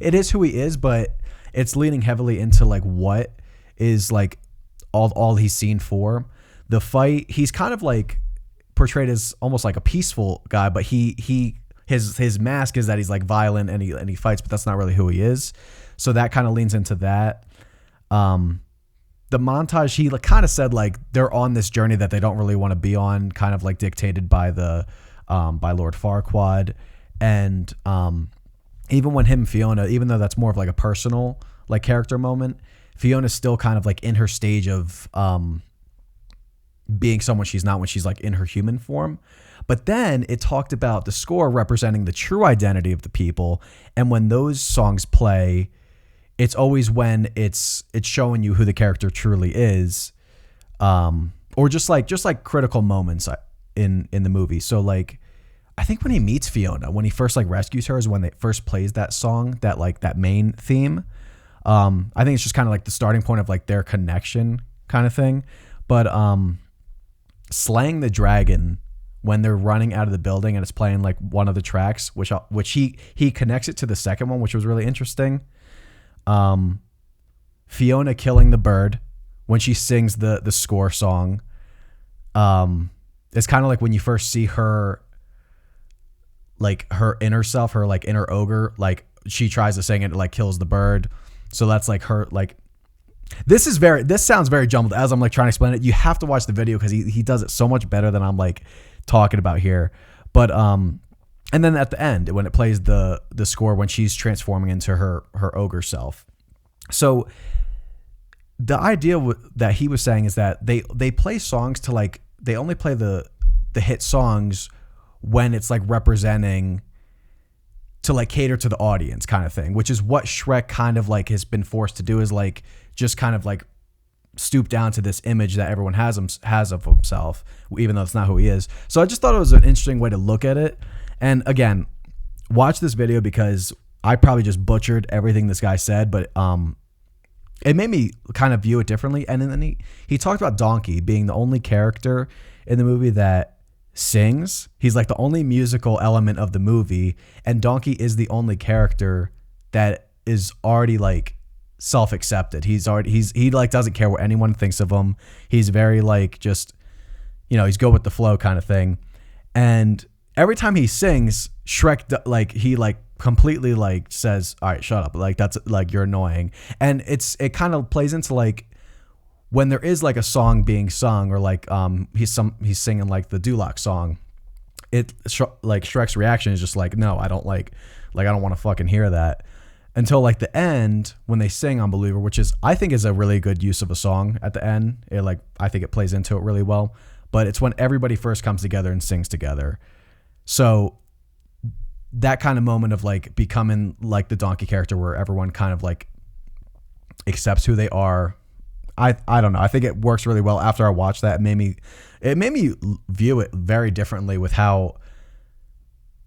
it is who he is, but it's leaning heavily into like what is like all he's seen for. The fight, he's kind of like portrayed as almost like a peaceful guy, but his mask is that he's like violent and he fights, but that's not really who he is. So that kind of leans into that. the montage, he like kind of said like they're on this journey that they don't really want to be on, kind of like dictated by the by Lord Farquaad. And even when him and Fiona, even though that's more of like a personal like character moment, Fiona's still kind of like in her stage of being someone she's not when she's like in her human form. But then it talked about the score representing the true identity of the people, and when those songs play, it's always when it's showing you who the character truly is, or just like critical moments in the movie. So like, I think when he meets Fiona, when he first like rescues her, is when they first plays that song, that like that main theme. I think it's just kind of like the starting point of like their connection kind of thing. But slaying the dragon, when they're running out of the building and it's playing like one of the tracks, which he connects it to the second one, which was really interesting. Fiona killing the bird when she sings the score song. It's kind of like when you first see her, like her inner self, her like inner ogre, like she tries to sing it, like kills the bird. So that's like her, like, this sounds very jumbled as I'm like trying to explain it. You have to watch the video because he does it so much better than I'm like talking about here. But and then at the end when it plays the score when she's transforming into her ogre self. So the idea that he was saying is that they play songs to like, they only play the hit songs when it's like representing to like cater to the audience kind of thing, which is what Shrek kind of like has been forced to do, is like just kind of like stoop down to this image that everyone has of himself, even though it's not who he is. So I just thought it was an interesting way to look at it. And again, watch this video because I probably just butchered everything this guy said, but it made me kind of view it differently. And then he talked about Donkey being the only character in the movie that sings. He's like the only musical element of the movie, and Donkey is the only character that is already like self-accepted. He like doesn't care what anyone thinks of him. He's very like just, you know, he's go with the flow kind of thing. And every time he sings, Shrek like he like completely like says, all right, shut up, like that's like, you're annoying. And it kind of plays into like when there is like a song being sung, or like he's singing like the Duloc song, like Shrek's reaction is just like, no, I don't like I don't want to fucking hear that, until like the end when they sing Unbeliever, which is, I think, is a really good use of a song at the end. It like, I think it plays into it really well, but it's when everybody first comes together and sings together. So that kind of moment of like becoming like the Donkey character where everyone kind of like accepts who they are. I don't know. I think it works really well. After I watched that, it made me view it very differently with how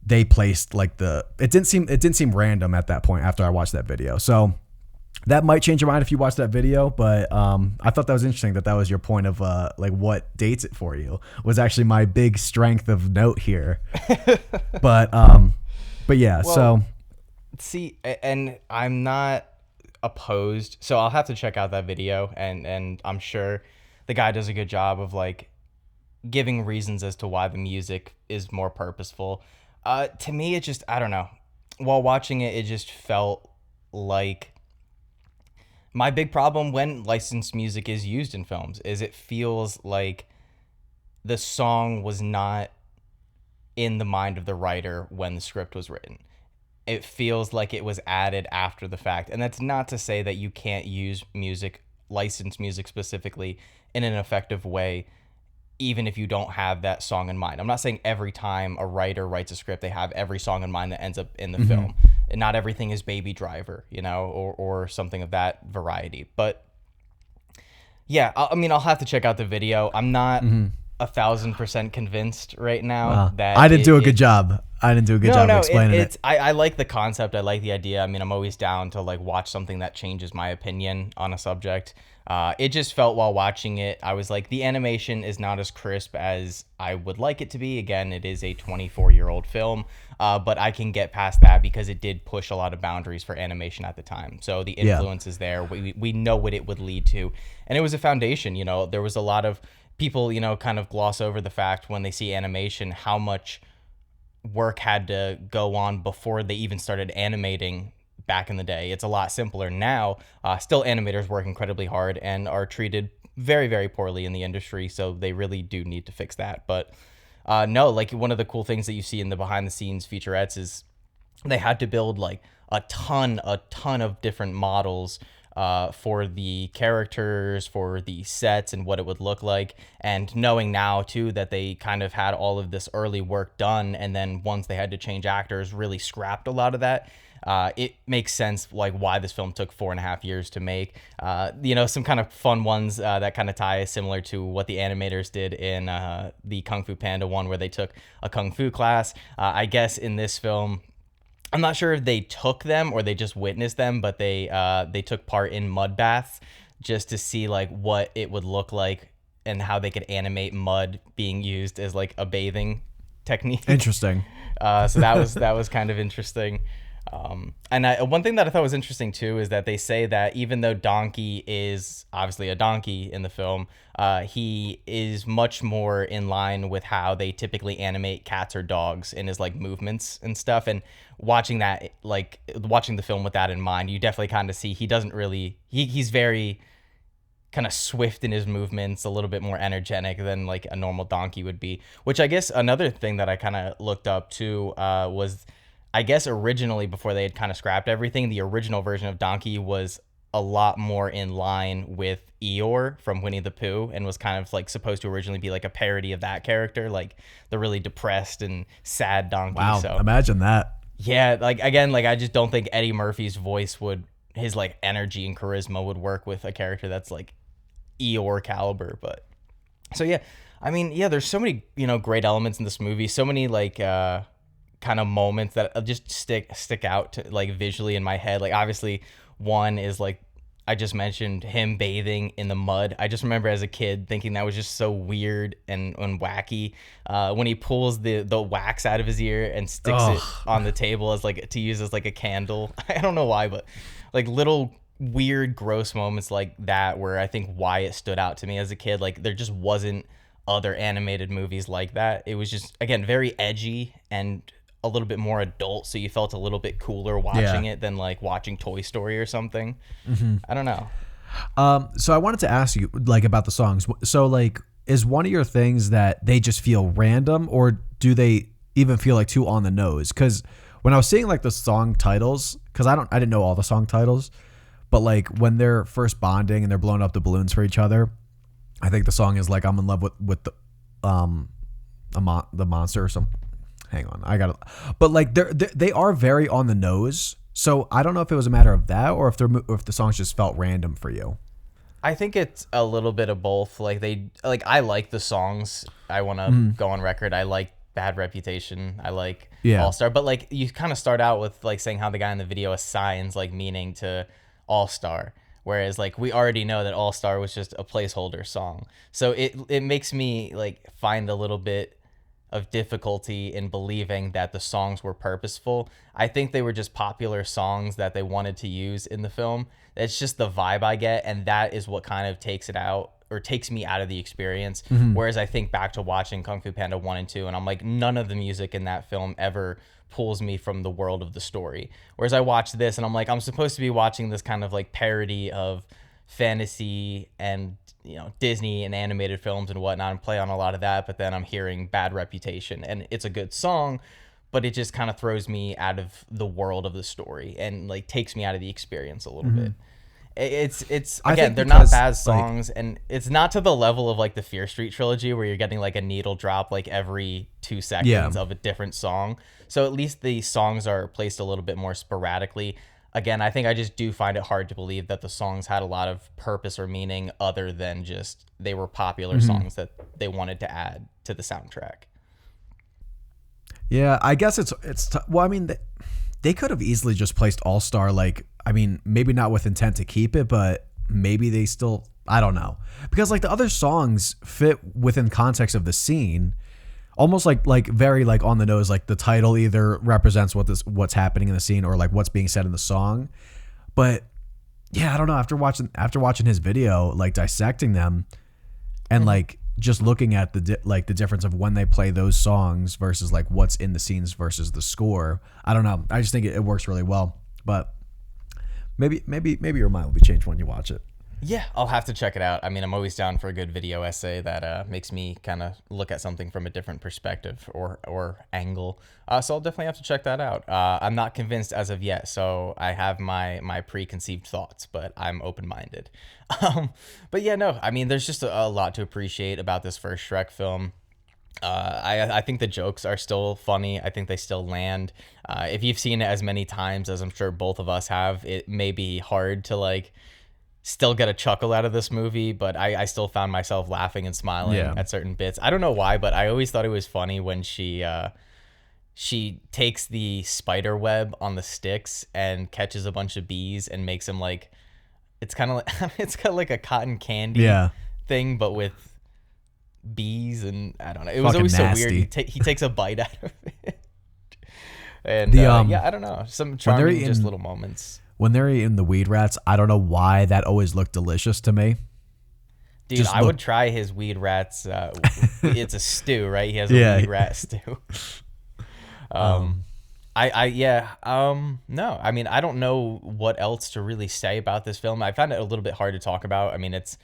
they placed like it didn't seem random at that point after I watched that video. So that might change your mind if you watch that video, but I thought that was interesting that was your point of like what dates it for you was actually my big strength of note here. But yeah, well, so see, and I'm not opposed, so I'll have to check out that video, and I'm sure the guy does a good job of like giving reasons as to why the music is more purposeful. To me, it just, I don't know, while watching it just felt like my big problem when licensed music is used in films is it feels like the song was not in the mind of the writer when the script was written. It feels like it was added after the fact. And that's not to say that you can't use music, licensed music specifically, in an effective way, even if you don't have that song in mind. I'm not saying every time a writer writes a script, they have every song in mind that ends up in the film. And not everything is Baby Driver, you know, or something of that variety. But yeah, I mean, I'll have to check out the video. I'm not 1,000% convinced right now that I didn't do a good job. I didn't do a good job explaining it. I like the concept. I like the idea. I mean, I'm always down to like watch something that changes my opinion on a subject. It just felt while watching it, I was like, the animation is not as crisp as I would like it to be. Again, it is a 24-year-old film, but I can get past that because it did push a lot of boundaries for animation at the time. So the influence is there. We know what it would lead to. And it was a foundation, you know. There was a lot of people, you know, kind of gloss over the fact when they see animation, how much work had to go on before they even started animating back in the day. It's a lot simpler now. Still, animators work incredibly hard and are treated very, very poorly in the industry, so they really do need to fix that. But no, like one of the cool things that you see in the behind the scenes featurettes is they had to build like a ton of different models for the characters, for the sets, and what it would look like. And knowing now too that they kind of had all of this early work done, and then once they had to change actors, really scrapped a lot of that. It makes sense like why this film took 4.5 years to make. Some kind of fun ones that kind of tie similar to what the animators did in the Kung Fu Panda one, where they took a kung fu class. I guess in this film, I'm not sure if they took them or they just witnessed them, but they took part in mud baths just to see like what it would look like and how they could animate mud being used as like a bathing technique. Interesting. So that was kind of interesting. One thing that I thought was interesting too is that they say that even though Donkey is obviously a donkey in the film, he is much more in line with how they typically animate cats or dogs in his like movements and stuff. And watching the film with that in mind, you definitely kind of see he doesn't really he's very kind of swift in his movements, a little bit more energetic than like a normal donkey would be. Which I guess another thing that I kind of looked up too was, I guess originally, before they had kind of scrapped everything, the original version of Donkey was a lot more in line with Eeyore from Winnie the Pooh, and was kind of like supposed to originally be like a parody of that character, like the really depressed and sad donkey. Wow, so imagine that. Yeah, like again, like I just don't think Eddie Murphy's voice his like energy and charisma would work with a character that's like Eeyore caliber. But so yeah, I mean, yeah, there's so many, great elements in this movie, so many like kind of moments that just stick out to like visually in my head. Like obviously one is like I just mentioned, him bathing in the mud. I just remember as a kid thinking that was just so weird and wacky when he pulls the wax out of his ear and sticks it on the table as like to use as like a candle. I don't know why, but like little weird gross moments like that where I think why it stood out to me as a kid. Like there just wasn't other animated movies like that. It was just, again, very edgy and a little bit more adult, so you felt a little bit cooler watching it than like watching Toy Story or something. I don't know. So I wanted to ask you like about the songs. So like, is one of your things that they just feel random, or do they even feel like too on the nose? Because when I was seeing like the song titles, because I didn't know all the song titles, but like when they're first bonding and they're blowing up the balloons for each other, I think the song is like I'm in love with the monster or something. Hang on, but like they are very on the nose. So I don't know if it was a matter of that or if the songs just felt random for you. I think it's a little bit of both. Like I like the songs. I want to go on record. I like Bad Reputation. I like All Star. But like you kind of start out with like saying how the guy in the video assigns like meaning to All Star. Whereas like we already know that All Star was just a placeholder song. So it makes me like find a little bit of difficulty in believing that the songs were purposeful. I think they were just popular songs that they wanted to use in the film. It's just the vibe I get, and that is what kind of takes me out of the experience. Whereas I think back to watching Kung Fu Panda 1 and 2, and I'm like, none of the music in that film ever pulls me from the world of the story. Whereas I watch this and I'm like, I'm supposed to be watching this kind of like parody of fantasy and Disney and animated films and whatnot, and play on a lot of that, but then I'm hearing Bad Reputation, and it's a good song, but it just kind of throws me out of the world of the story and like takes me out of the experience a little bit. It's again, they're not bad songs, and it's not to the level of like the Fear Street trilogy where you're getting like a needle drop like every 2 seconds of a different song. So at least the songs are placed a little bit more sporadically. Again, I think I just do find it hard to believe that the songs had a lot of purpose or meaning other than just they were popular songs that they wanted to add to the soundtrack. Yeah, I guess well, I mean, they could have easily just placed All Star, like, I mean, maybe not with intent to keep it, but maybe they still, I don't know. Because like the other songs fit within context of the scene, almost like very like on the nose, like the title either represents what's happening in the scene or like what's being said in the song. But yeah, I don't know, after watching his video, like dissecting them and like just looking at the difference of when they play those songs versus like what's in the scenes versus the score, I don't know, I just think it works really well. But maybe your mind will be changed when you watch it. Yeah, I'll have to check it out. I mean, I'm always down for a good video essay that makes me kind of look at something from a different perspective or angle. So I'll definitely have to check that out. I'm not convinced as of yet, so I have my preconceived thoughts, but I'm open-minded. But yeah, no, I mean, there's just a lot to appreciate about this first Shrek film. I think the jokes are still funny. I think they still land. If you've seen it as many times as I'm sure both of us have, it may be hard to like still get a chuckle out of this movie, but I still found myself laughing and smiling at certain bits. I don't know why, but I always thought it was funny when she takes the spider web on the sticks and catches a bunch of bees and makes them like, it's kind of like it's kind of like a cotton candy thing, but with bees, and I don't know. It was always nasty. so weird. He takes a bite out of it, and yeah, I don't know. Some charming just little moments. When they're eating the weed rats, I don't know why that always looked delicious to me. Dude, I would try his weed rats. It's a stew, right? He has a weed rat stew. No, I mean, I don't know what else to really say about this film. I found it a little bit hard to talk about. I mean, it's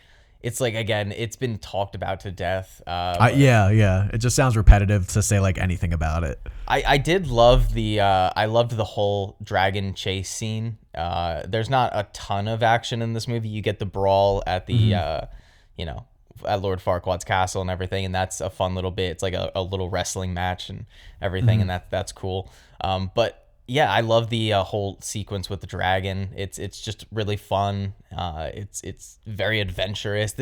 like, again, it's been talked about to death. It just sounds repetitive to say like anything about it. I did love I loved the whole dragon chase scene. There's not a ton of action in this movie. You get the brawl at the, at Lord Farquaad's castle and everything, and that's a fun little bit. It's like a little wrestling match and everything, and that's cool. But yeah, I love the whole sequence with the dragon. It's just really fun. It's very adventurous.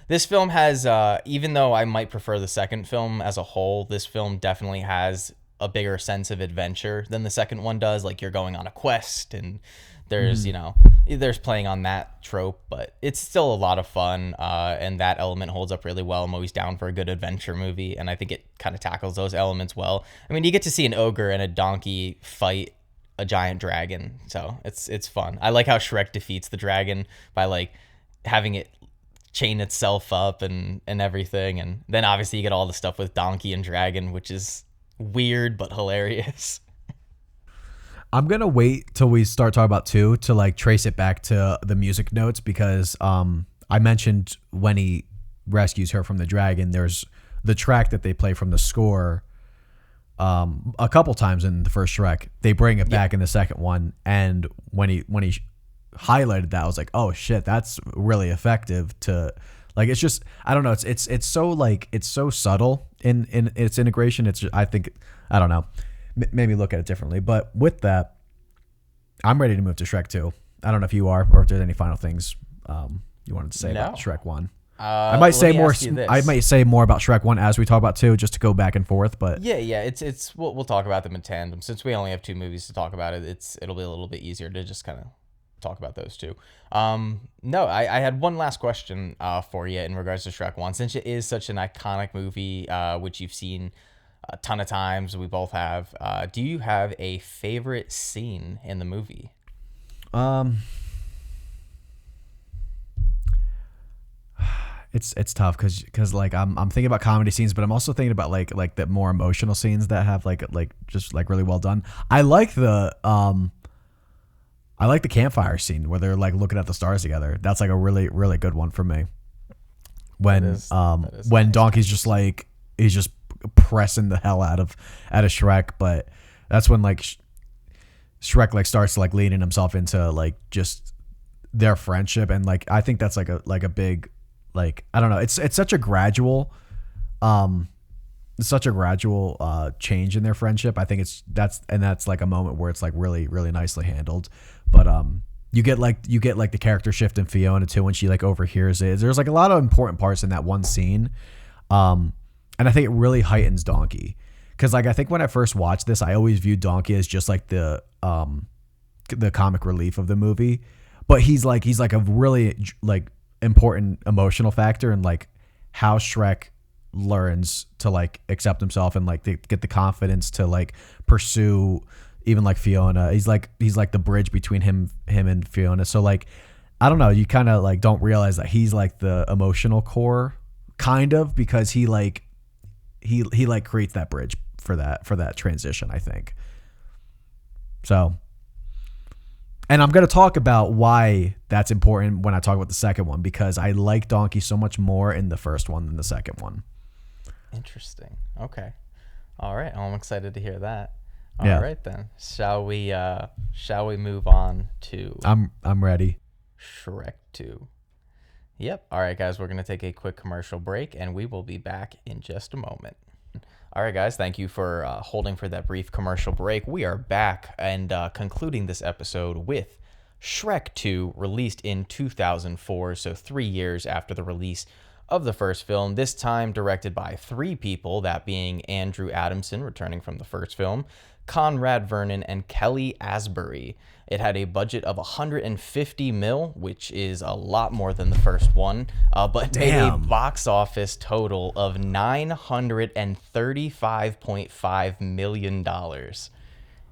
This film has, even though I might prefer the second film as a whole, this film definitely has a bigger sense of adventure than the second one does. Like, you're going on a quest, and there's there's playing on that trope, but it's still a lot of fun, and that element holds up really well. I'm always down for a good adventure movie, and I think it kind of tackles those elements well. I mean, you get to see an ogre and a donkey fight a giant dragon, so it's fun. I like how Shrek defeats the dragon by like having it chain itself up and everything, and then obviously you get all the stuff with donkey and dragon, which is weird but hilarious. I'm gonna wait till we start talking about 2 to like trace it back to the music notes, because I mentioned when he rescues her from the dragon, there's the track that they play from the score a couple times in the first Shrek. They bring it back in the second one, and when he highlighted that, I was like, oh shit, that's really effective. To like, it's just, I don't know, it's so like, it's so subtle in its integration. It's just, I think, I don't know, maybe look at it differently. But with that, I'm ready to move to Shrek 2. I don't know if you are, or if there's any final things you wanted to say about Shrek 1. I might say more. I might say more about Shrek 1 as we talk about 2, just to go back and forth. But yeah, it's we'll talk about them in tandem. Since we only have 2 movies to talk about it'll be a little bit easier to just kind of talk about those 2. No, I had one last question for you in regards to Shrek 1, since it is such an iconic movie, which you've seen a ton of times. We both have. Do you have a favorite scene in the movie? It's tough because like I'm thinking about comedy scenes, but I'm also thinking about like the more emotional scenes that have like just like really well done. I like the campfire scene where they're like looking at the stars together. That's like a really, really good one for me. When when Donkey's just like, he's just pressing the hell out of Shrek, but that's when like Shrek like starts to like leaning himself into like just their friendship, and like I think that's like a big, like, I don't know, it's such a gradual change in their friendship. I think that's like a moment where it's like really, really nicely handled. But you get like the character shift in Fiona too when she like overhears it. There's like a lot of important parts in that one scene, and I think it really heightens Donkey, because like I think when I first watched this, I always viewed Donkey as just like the comic relief of the movie, but he's like a really like important emotional factor in like how Shrek learns to like accept himself and like to get the confidence to like pursue even like Fiona. He's like the bridge between him and Fiona. So like, I don't know, you kind of like don't realize that he's like the emotional core, kind of, because he like creates that bridge for that transition, I think. So And I'm going to talk about why that's important when I talk about the second one, because I like Donkey so much more in the first one than the second one. Interesting. Okay. All right. I'm excited to hear that. Yeah. All right then. Shall we move on to I'm ready. Shrek 2? Yep. All right, guys, we're going to take a quick commercial break, and we will be back in just a moment. All right, guys, thank you for holding for that brief commercial break. We are back and concluding this episode with Shrek 2, released in 2004, so 3 years after the release of the first film, this time directed by 3 people, that being Andrew Adamson, returning from the first film, Conrad Vernon, and Kelly Asbury. It had a budget of $150 million, which is a lot more than the first one, but made a box office total of $935.5 million.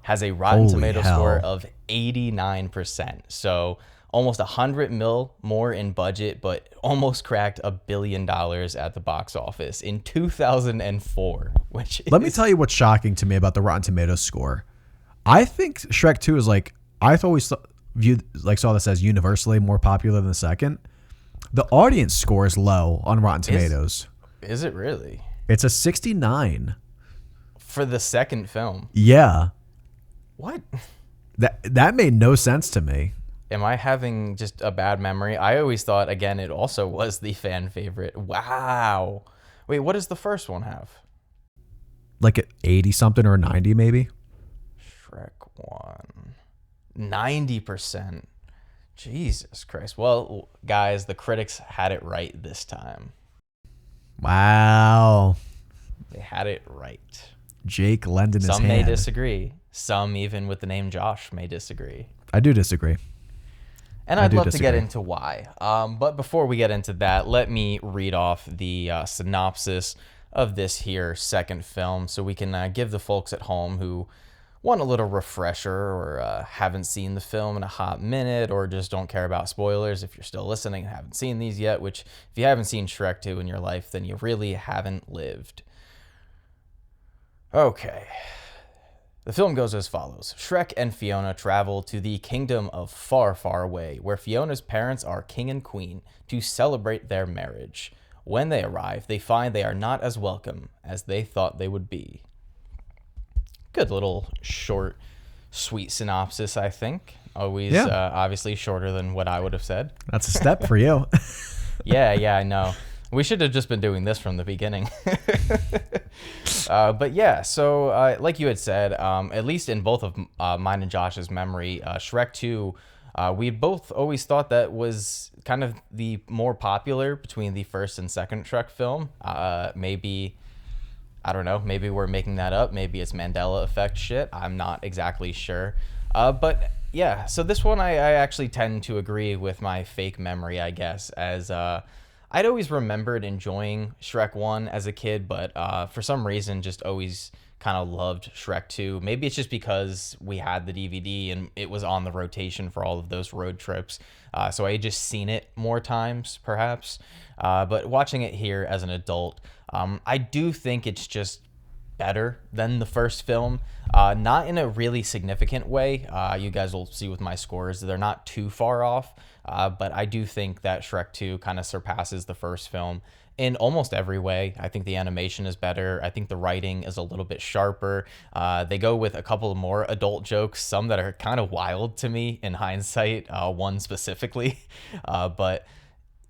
Has a Rotten Tomato score of 89%. So almost $100 million more in budget, but almost cracked $1 billion at the box office in 2004. Which Let me tell you what's shocking to me about the Rotten Tomatoes score. I think Shrek 2 is like, I've always saw this as universally more popular than the second. The audience score is low on Rotten Tomatoes. Is it really? It's a 69 for the second film. Yeah. What? That made no sense to me. Am I having just a bad memory? I always thought, again, it also was the fan favorite. Wow. Wait, what does the first one have? Like 80 something or 90 maybe? Shrek 1. 90%. Jesus Christ. Well, guys, the critics had it right this time. Wow. They had it right. Jake lending his hand. Some may disagree. Some, even with the name Josh, may disagree. I do disagree. And I'd love to get into why. But before we get into that, let me read off the synopsis of this here second film so we can give the folks at home who want a little refresher or haven't seen the film in a hot minute or just don't care about spoilers, if you're still listening and haven't seen these yet, which if you haven't seen Shrek 2 in your life, then you really haven't lived. Okay. The film goes as follows. Shrek and Fiona travel to the kingdom of Far, Far Away, where Fiona's parents are king and queen, to celebrate their marriage. When they arrive, they find they are not as welcome as they thought they would be. Good little short, sweet synopsis, I think. Always, obviously shorter than what I would have said. That's a step for you. Yeah, I know. We should have just been doing this from the beginning. But yeah, so like you had said, at least in both of mine and Josh's memory, Shrek 2, we both always thought that was kind of the more popular between the first and second Shrek film. Maybe, I don't know, maybe we're making that up. Maybe it's Mandela effect shit. I'm not exactly sure. But yeah, so this one I actually tend to agree with my fake memory, I guess, as I'd always remembered enjoying Shrek 1 as a kid, but for some reason just always kind of loved Shrek 2. Maybe it's just because we had the DVD and it was on the rotation for all of those road trips. So I had just seen it more times, perhaps. But watching it here as an adult, I do think it's just better than the first film. Not in a really significant way. You guys will see with my scores, they're not too far off. But I do think that Shrek 2 kind of surpasses the first film in almost every way. I think the animation is better. I think the writing is a little bit sharper. They go with a couple of more adult jokes, some that are kind of wild to me in hindsight, one specifically. But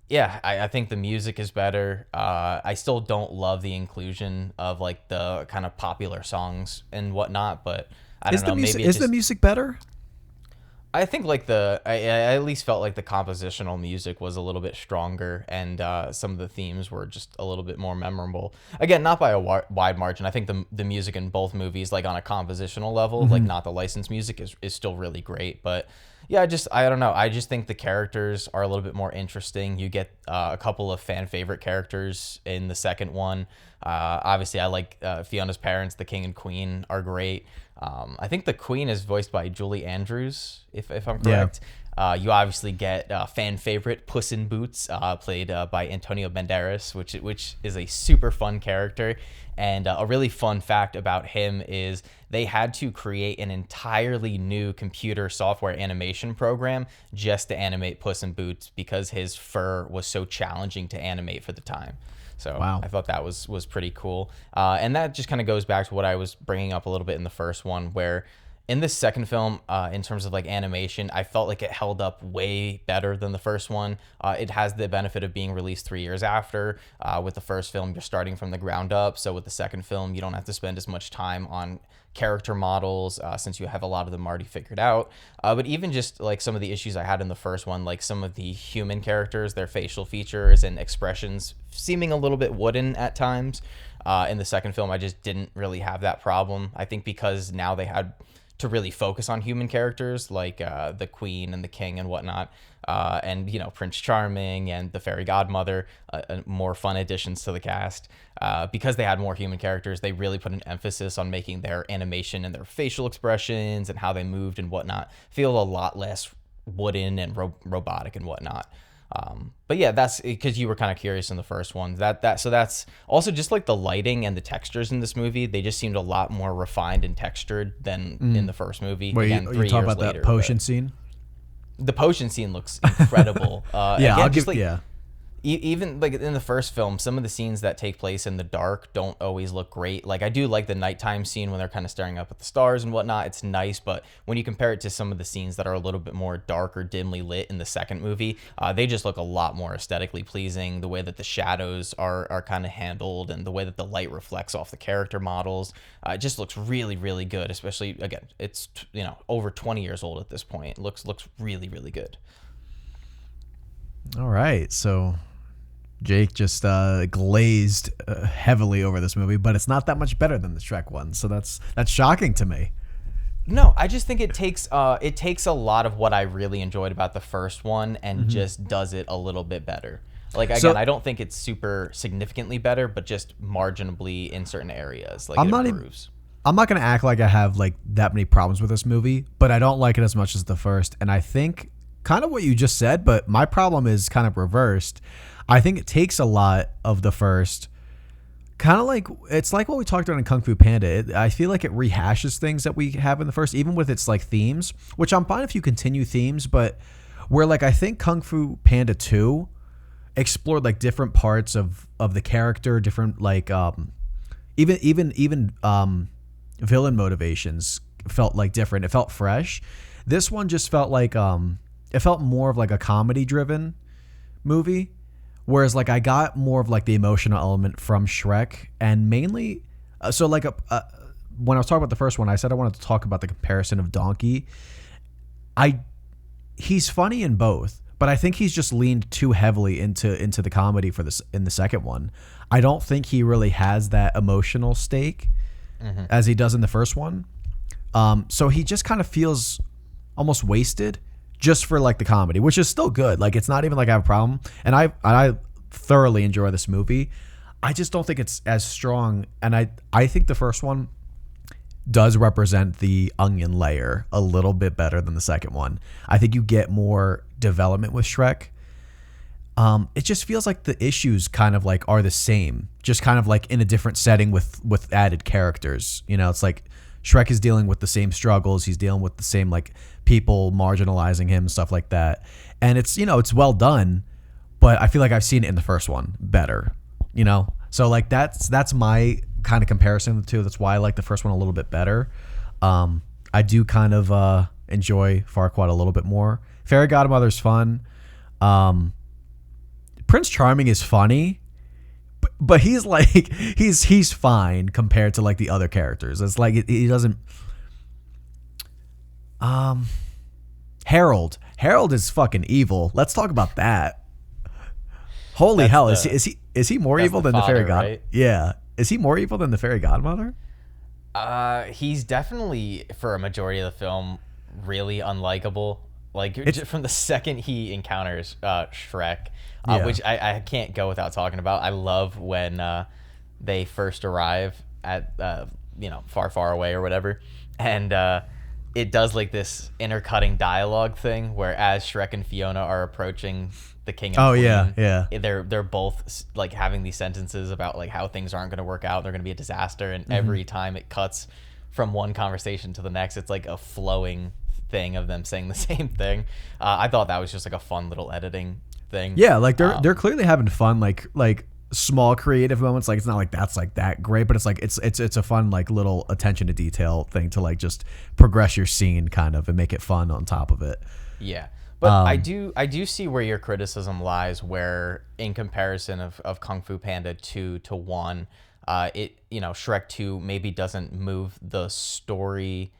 yeah, I think the music is better. I still don't love the inclusion of like the kind of popular songs and whatnot, but I don't know. Maybe is the music better? I think like I at least felt like the compositional music was a little bit stronger, and some of the themes were just a little bit more memorable. Again, not by a wide margin. I think the music in both movies, like on a compositional level, like not the licensed music, is still really great. But yeah, I don't know. I just think the characters are a little bit more interesting. You get a couple of fan favorite characters in the second one. Obviously, I like Fiona's parents, the king and queen, are great. I think the queen is voiced by Julie Andrews, if I'm correct. You obviously get fan favorite Puss in Boots, played by Antonio Banderas, which is a super fun character. And a really fun fact about him is they had to create an entirely new computer software animation program just to animate Puss in Boots because his fur was so challenging to animate for the time. So Wow. I thought that was pretty cool. And that just kind of goes back to what I was bringing up a little bit in the first one, where in this second film, in terms of like animation, I felt like it held up way better than the first one. It has the benefit of being released 3 years after. With the first film, you're starting from the ground up. So with the second film, you don't have to spend as much time on character models since you have a lot of them already figured out. But even just like some of the issues I had in the first one, like some of the human characters, their facial features and expressions seeming a little bit wooden at times. In the second film, I just didn't really have that problem. I think because now they had to really focus on human characters like the queen and the king and whatnot, and Prince Charming and the fairy godmother, more fun additions to the cast. Because they had more human characters, they really put an emphasis on making their animation and their facial expressions and how they moved and whatnot feel a lot less wooden and robotic and whatnot. But yeah, that's because you were kind of curious in the first one. So that's also just like the lighting and the textures in this movie. They just seemed a lot more refined and textured than in the first movie. Wait, Again, you 3 talk years about later, that potion scene? the potion scene looks incredible. Yeah, again, I'll just give. like, Yeah, even like in the first film, some of the scenes that take place in the dark don't always look great. Like I do like the nighttime scene when they're kind of staring up at the stars and whatnot. It's nice, but when you compare it to some of the scenes that are a little bit more dark or dimly lit in the second movie, they just look a lot more aesthetically pleasing. The way that the shadows are kind of handled and the way that the light reflects off the character models, it just looks really, really good. Especially again, it's over 20 years old at this point. It looks really, really good. all right. So Jake just glazed heavily over this movie, but it's not that much better than the Shrek one. So that's shocking to me. No, I just think it takes a lot of what I really enjoyed about the first one and just does it a little bit better. Like again, I don't think it's super significantly better, but just marginally in certain areas. Like it improves. I'm not going to act like I have like that many problems with this movie, but I don't like it as much as the first. And I think kind of what you just said, but my problem is kind of reversed. I think it takes a lot of the first, kind of like, it's like what we talked about in Kung Fu Panda. I feel like it rehashes things that we have in the first, even with its like themes, which I'm fine if you continue themes, but where like I think Kung Fu Panda 2 explored like different parts of the character, different like even villain motivations felt like different. It felt fresh. This one just felt like it felt more of like a comedy driven movie, whereas like I got more of like the emotional element from Shrek, and mainly so like when I was talking about the first one, I said I wanted to talk about the comparison of Donkey. He's funny in both, but I think he's just leaned too heavily into the comedy for this in the second one. I don't think he really has that emotional stake as he does in the first one. So he just kind of feels almost wasted just for like the comedy, which is still good. Like it's not even like I have a problem, and I thoroughly enjoy this movie. I just don't think it's as strong, and I think the first one does represent the onion layer a little bit better than the second one. I think you get more development with Shrek. It just feels like the issues kind of like are the same, just kind of like in a different setting with added characters. It's like Shrek is dealing with the same struggles. He's dealing with the same like people marginalizing him, stuff like that. And it's, it's well done, but I feel like I've seen it in the first one better, So like that's my kind of comparison of the two. That's why I like the first one a little bit better. I do kind of enjoy Farquaad a little bit more. Fairy Godmother's fun. Prince Charming is funny, but he's like he's fine compared to like the other characters. It's like he doesn't. Harold is fucking evil. Let's talk about that. Holy hell, is he more evil than the fairy god? Right? Yeah, is he more evil than the fairy godmother? He's definitely, for a majority of the film, really unlikable. Like just from the second he encounters Shrek, which I can't go without talking about. I love when they first arrive at far, far away or whatever, and it does like this intercutting dialogue thing where as Shrek and Fiona are approaching the king and queen, they're both like having these sentences about like how things aren't going to work out, they're going to be a disaster, and every time it cuts from one conversation to the next, it's like a flowing thing of them saying the same thing. I thought that was just like a fun little editing thing. Yeah, like they're clearly having fun, like small creative moments. Like it's not like that's like that great, but it's like it's a fun like little attention to detail thing to like just progress your scene kind of and make it fun on top of it. Yeah. But I do see where your criticism lies, where in comparison of Kung Fu Panda 2 to 1, Shrek 2 maybe doesn't move the story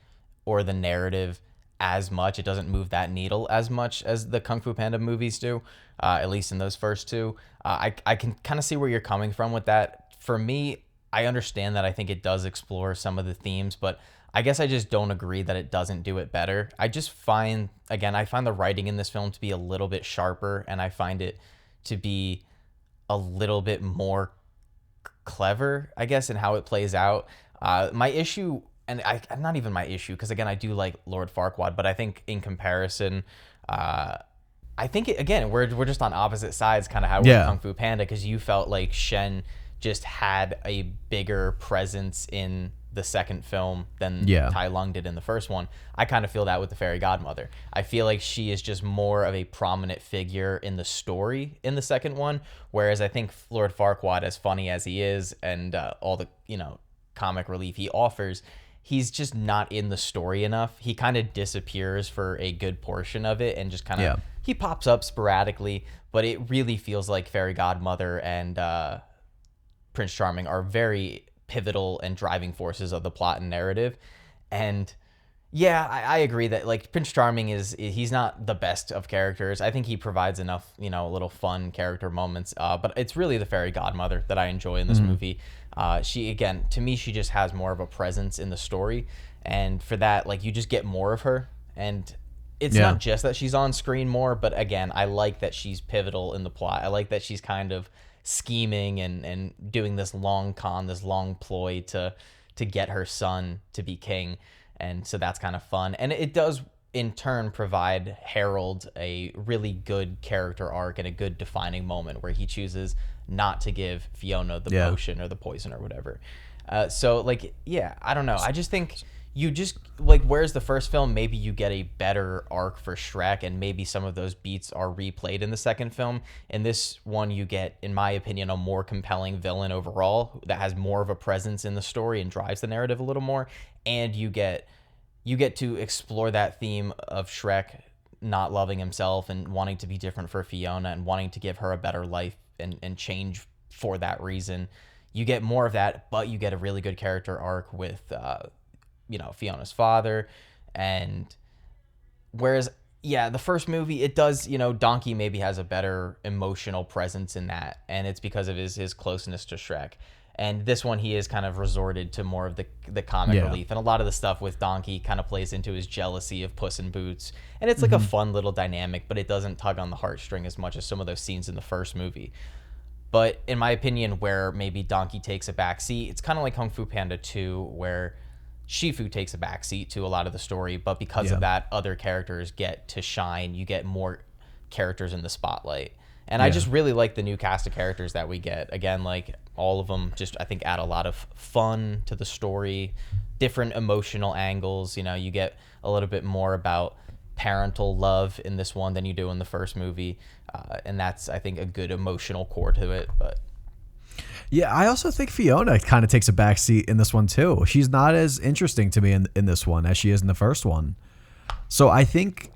or the narrative as much. It doesn't move that needle as much as the Kung Fu Panda movies do, at least in those first two. I can kind of see where you're coming from with that. For me, I understand that. I think it does explore some of the themes, but I guess I just don't agree that it doesn't do it better. I find the writing in this film to be a little bit sharper, and I find it to be a little bit more clever, I guess, in how it plays out. My issue, and not even my issue, because again, I do like Lord Farquaad, but I think in comparison, we're just on opposite sides, kind of how we're Kung Fu Panda, because you felt like Shen just had a bigger presence in the second film than Tai Lung did in the first one. I kind of feel that with the Fairy Godmother. I feel like she is just more of a prominent figure in the story in the second one, whereas I think Lord Farquaad, as funny as he is and all the comic relief he offers, he's just not in the story enough. He kind of disappears for a good portion of it and just kind of he pops up sporadically, but it really feels like Fairy Godmother and Prince Charming are very pivotal and driving forces of the plot and narrative. And I agree that like Prince Charming he's not the best of characters. I think he provides enough little fun character moments, but it's really the Fairy Godmother that I enjoy in this movie. To me, she just has more of a presence in the story, and for that, like, you just get more of her. And it's not just that she's on screen more, but again, I like that she's pivotal in the plot. I like that she's kind of scheming and doing this long ploy to get her son to be king, and so that's kind of fun. And it does in turn provide Harold a really good character arc and a good defining moment where he chooses not to give Fiona the potion or the poison or whatever. I don't know, I just think you just like, whereas the first film, maybe you get a better arc for Shrek, and maybe some of those beats are replayed in the second film. In this one, you get, in my opinion, a more compelling villain overall that has more of a presence in the story and drives the narrative a little more. And you get to explore that theme of Shrek not loving himself and wanting to be different for Fiona and wanting to give her a better life and change for that reason. You get more of that, but you get a really good character arc with Fiona's father. And whereas the first movie, it does, Donkey maybe has a better emotional presence in that, and it's because of his closeness to Shrek. And this one, he is kind of resorted to more of the comic relief, and a lot of the stuff with Donkey kind of plays into his jealousy of Puss in Boots, and it's like a fun little dynamic, but it doesn't tug on the heartstring as much as some of those scenes in the first movie. But in my opinion, where maybe Donkey takes a backseat, it's kind of like Kung Fu Panda 2, where Shifu takes a backseat to a lot of the story, but because of that, other characters get to shine. You get more characters in the spotlight. And I just really like the new cast of characters that we get. Again, like, all of them just, I think, add a lot of fun to the story, different emotional angles. You get a little bit more about parental love in this one than you do in the first movie. And that's, I think, a good emotional core to it. But yeah, I also think Fiona kind of takes a backseat in this one too. She's not as interesting to me in this one as she is in the first one. So I think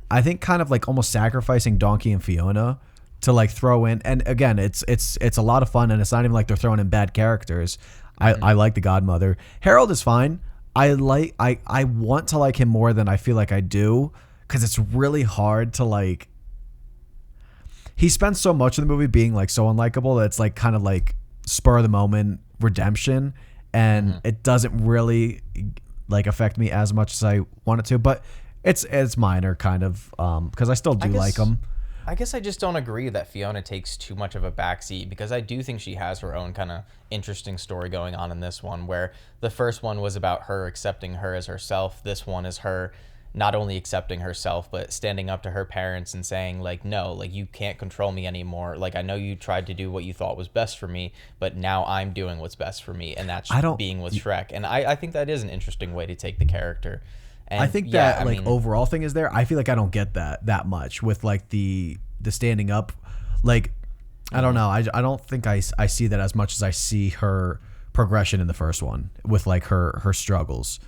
kind of like almost sacrificing Donkey and Fiona to like throw in, and again, it's a lot of fun, and it's not even like they're throwing in bad characters. I like the Godmother. Harold is fine. I want to like him more than I feel like I do, because it's really hard to like. He spends so much of the movie being like so unlikable that it's like kind of like spur of the moment redemption, and it doesn't really like affect me as much as I want it to. But it's minor kind of, because I still do like him. I guess I just don't agree that Fiona takes too much of a backseat, because I do think she has her own kind of interesting story going on in this one, where the first one was about her accepting her as herself. This one is her not only accepting herself, but standing up to her parents and saying, like, no, like, you can't control me anymore. Like, I know you tried to do what you thought was best for me, but now I'm doing what's best for me, and that's being with Shrek. And I think that is an interesting way to take the character. And I think overall thing is there. I feel like I don't get that much with like the standing up. Like, I don't know. I don't think I see that as much as I see her progression in the first one with like her struggles.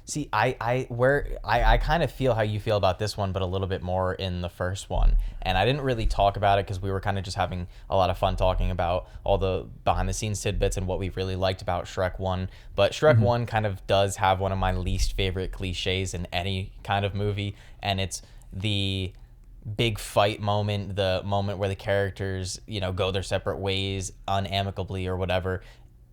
See, I kind of feel how you feel about this one, but a little bit more in the first one. And I didn't really talk about it because we were kind of just having a lot of fun talking about all the behind the scenes tidbits and what we really liked about Shrek 1. But Shrek 1 kind of does have one of my least favorite cliches in any kind of movie. And it's the big fight moment, the moment where the characters, go their separate ways unamicably or whatever,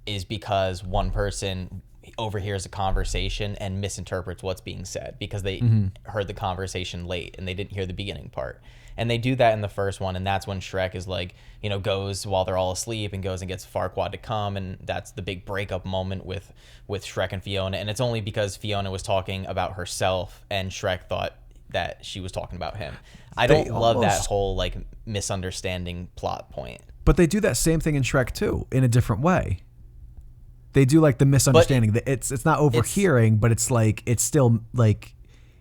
is because one person overhears a conversation and misinterprets what's being said because they heard the conversation late and they didn't hear the beginning part. And they do that in the first one, and that's when Shrek is like, goes while they're all asleep and goes and gets Farquaad to come, and that's the big breakup moment with Shrek and Fiona. And it's only because Fiona was talking about herself and Shrek thought that she was talking about him. I don't love that whole like misunderstanding plot point. But they do that same thing in Shrek 2 in a different way. They do like the misunderstanding. It's not overhearing, but it's like it's still like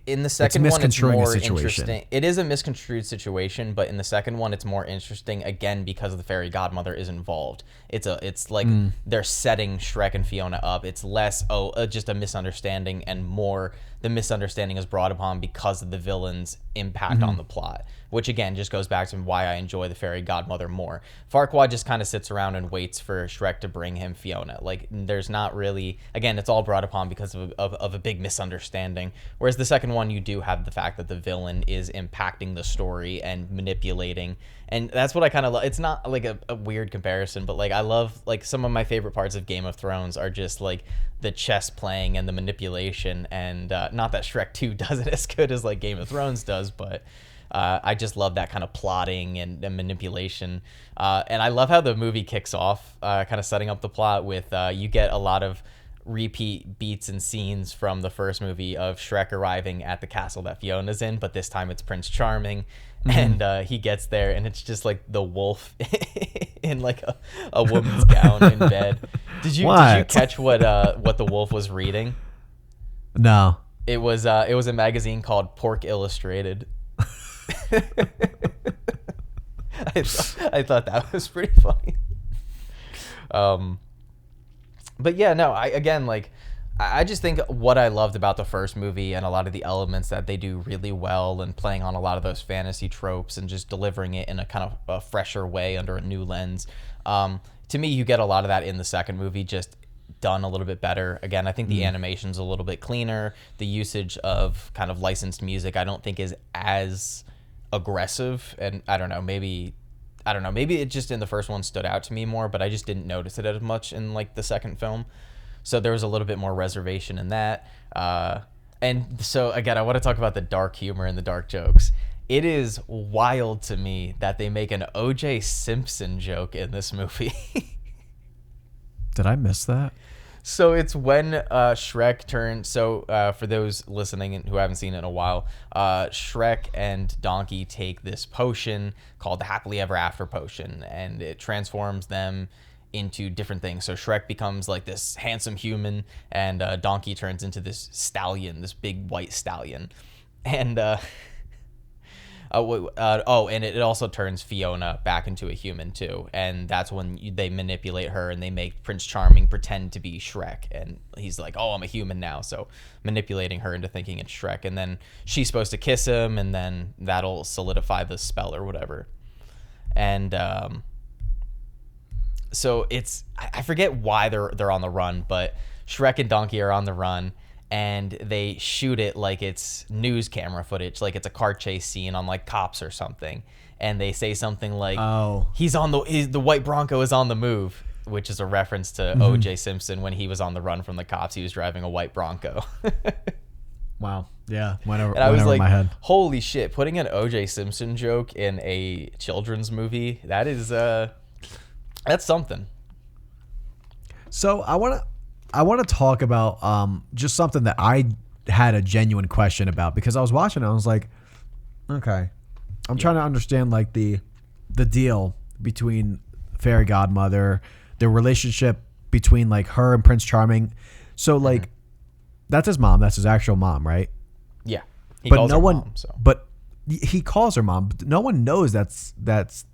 in the second one it's more interesting. It is a misconstrued situation, but in the second one it's more interesting again because the fairy godmother is involved. It's like they're setting Shrek and Fiona up. It's less just a misunderstanding and more the misunderstanding is brought upon because of the villain's impact on the plot, which again just goes back to why I enjoy the fairy godmother more. Farquaad just kind of sits around and waits for Shrek to bring him Fiona. Like there's not really, again, it's all brought upon because of a big misunderstanding. Whereas the second one, you do have the fact that the villain is impacting the story and manipulating. And that's what I kind of love. It's not like a weird comparison, but like I love like some of my favorite parts of Game of Thrones are just like the chess playing and the manipulation. And not that Shrek 2 does it as good as like Game of Thrones does, but I just love that kind of plotting and manipulation. And I love how the movie kicks off, kind of setting up the plot with you get a lot of repeat beats and scenes from the first movie of Shrek arriving at the castle that Fiona's in, but this time it's Prince Charming. And he gets there and it's just like the wolf in like a woman's gown in bed. Did you catch what the wolf was reading? No. It was a magazine called Pork Illustrated. I thought that was pretty funny. But yeah, no, I just think what I loved about the first movie and a lot of the elements that they do really well and playing on a lot of those fantasy tropes and just delivering it in a kind of a fresher way under a new lens. To me, you get a lot of that in the second movie, just done a little bit better. Again, I think the animation's a little bit cleaner. The usage of kind of licensed music I don't think is as aggressive, and I don't know, maybe it just in the first one stood out to me more, but I just didn't notice it as much in like the second film. So there was a little bit more reservation in that. And so again, I want to talk about the dark humor and the dark jokes. It is wild to me that they make an O.J. Simpson joke in this movie. Did I miss that? So it's when Shrek turns. So for those listening and who haven't seen it in a while, Shrek and Donkey take this potion called the Happily Ever After potion, and it transforms them into different things. So Shrek becomes like this handsome human, and Donkey turns into this stallion, this big white stallion, and and it also turns Fiona back into a human too, and that's when they manipulate her and they make Prince Charming pretend to be Shrek, and he's like, oh, I'm a human now, so manipulating her into thinking it's Shrek, and then she's supposed to kiss him, and then that'll solidify the spell or whatever. And so it's, I forget why they're on the run, but Shrek and Donkey are on the run, and they shoot it like it's news camera footage, like it's a car chase scene on like Cops or something, and they say something like, the white Bronco is on the move, which is a reference to O.J. Simpson when he was on the run from the cops. He was driving a white Bronco. Wow. Yeah. Went over, And I was like, my head. holy shit, putting an O.J. Simpson joke in a children's movie, that's something. So I want to talk about just something that I had a genuine question about, because I was watching it, I was like, okay, I'm trying to understand like the deal between Fairy Godmother, the relationship between like her and Prince Charming. So like that's his mom, that's his actual mom, right? Yeah. He But calls no her one mom, so. but he calls her mom, but no one knows that's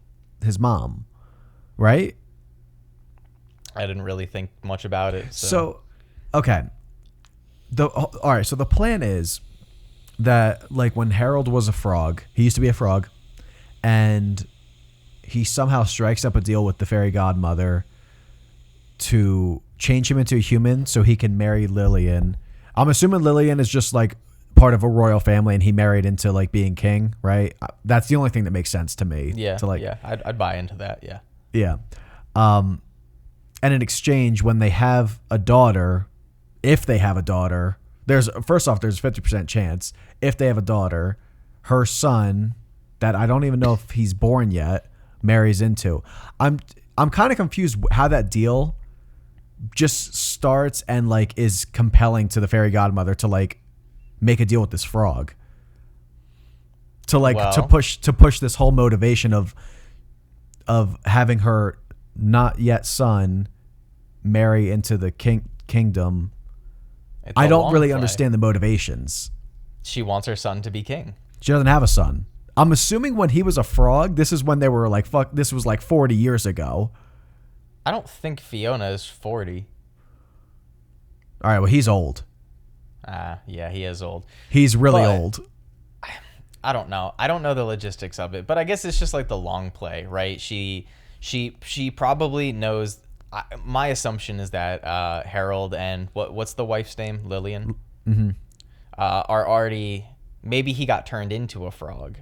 his mom, right? I didn't really think much about it. So okay. All right, so the plan is that like when Harold was a frog, he used to be a frog, and he somehow strikes up a deal with the fairy godmother to change him into a human so he can marry Lillian. I'm assuming Lillian is just like part of a royal family and he married into like being king, right? That's the only thing that makes sense to me. yeah, To like, yeah, I'd buy into that. Yeah. yeah. And in exchange, when they have a daughter, if they have a daughter, there's a 50% chance. If they have a daughter, her son, that I don't even know if he's born yet, marries into. I'm kind of confused how that deal just starts and like is compelling to the fairy godmother to like make a deal with this frog. To like to push this whole motivation of having her not yet son marry into the kingdom. I don't really understand the motivations. She wants her son to be king. She doesn't have a son. I'm assuming when he was a frog, this is when they were like, fuck, this was like 40 years ago. I don't think Fiona is 40. All right, well, he's old. Yeah, he is old. He's really old. I don't know. I don't know the logistics of it, but I guess it's just like the long play, right? She probably knows. My assumption is that Harold and what's the wife's name? Lillian. Mm-hmm. Are already. Maybe he got turned into a frog,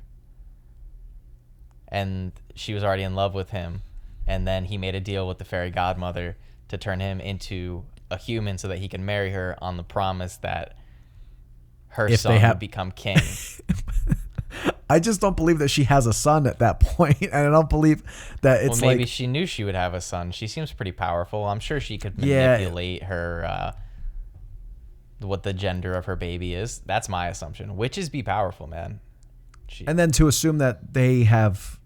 and she was already in love with him, and then he made a deal with the fairy godmother to turn him into a human so that he can marry her on the promise that her son would become king. I just don't believe that she has a son at that point, and I don't believe that it's maybe she knew she would have a son. She seems pretty powerful. I'm sure she could manipulate her, what the gender of her baby is. That's my assumption. Witches be powerful, man. And then to assume that they have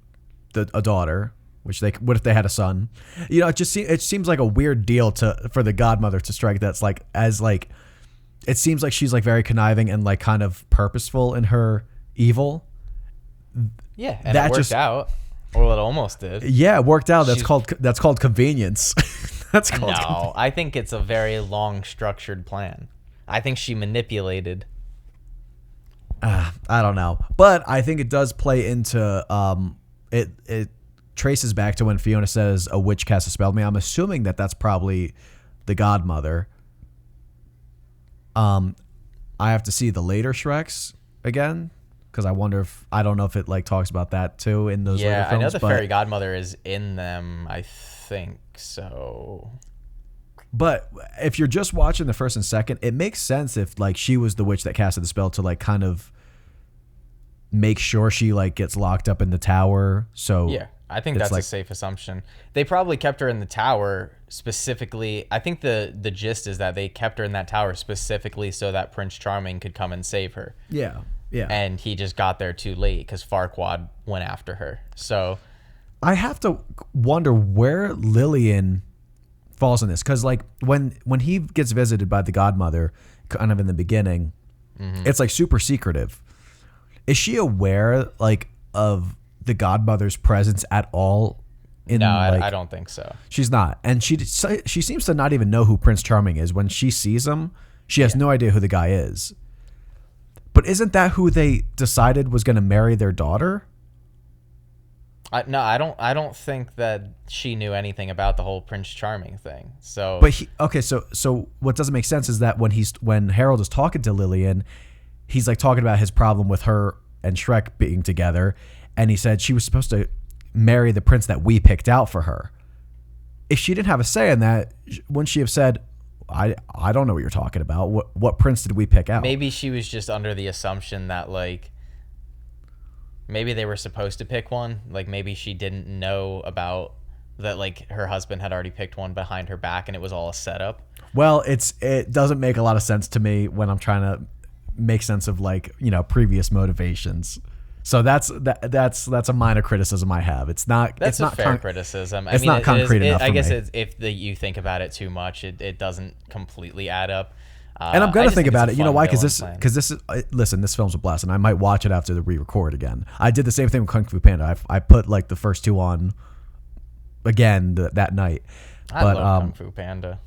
a daughter, what if they had a son? You know, it seems like a weird deal for the godmother to strike. That's like it seems like she's like very conniving and like kind of purposeful in her evil. Yeah, and it worked out. Well, it almost did. Yeah, it worked out. That's called convenience. No, I think it's a very long, structured plan. I think she manipulated. I don't know, but I think it does play into it traces back to when Fiona says a witch cast a spell on me. I'm assuming that that's probably the godmother. I have to see the later Shreks again, because I don't know if it like talks about that too in those later films. I know the fairy godmother is in them. I think so. But if you're just watching the first and second, it makes sense if like she was the witch that casted the spell to like kind of make sure she like gets locked up in the tower. So yeah, I think that's like a safe assumption. They probably kept her in the tower specifically. I think the gist is that they kept her in that tower specifically so that Prince Charming could come and save her. Yeah. Yeah. And he just got there too late because Farquaad went after her. So I have to wonder where Lillian falls in this, because like when he gets visited by the godmother kind of in the beginning, it's like super secretive. Is she aware like of the godmother's presence at all? No, I don't think so. She's not. And she seems to not even know who Prince Charming is. When she sees him, she has no idea who the guy is. But isn't that who they decided was going to marry their daughter? No, I don't think that she knew anything about the whole Prince Charming thing. So, but so what doesn't make sense is that when Harold is talking to Lillian, he's like talking about his problem with her and Shrek being together, and he said she was supposed to marry the prince that we picked out for her. If she didn't have a say in that, wouldn't she have said, I don't know what you're talking about. What prince did we pick out? Maybe she was just under the assumption that like maybe they were supposed to pick one. Like maybe she didn't know about that, like her husband had already picked one behind her back and it was all a setup. Well, it doesn't make a lot of sense to me when I'm trying to make sense of like, previous motivations. So that's a minor criticism I have. It's not fair criticism. It's not concrete enough. I guess if you think about it too much, it doesn't completely add up. And I'm gonna think about it. You know why? Because this is listen. This film's a blast, and I might watch it after the re-record again. I did the same thing with Kung Fu Panda. I put like the first two on again that night. I love Kung Fu Panda.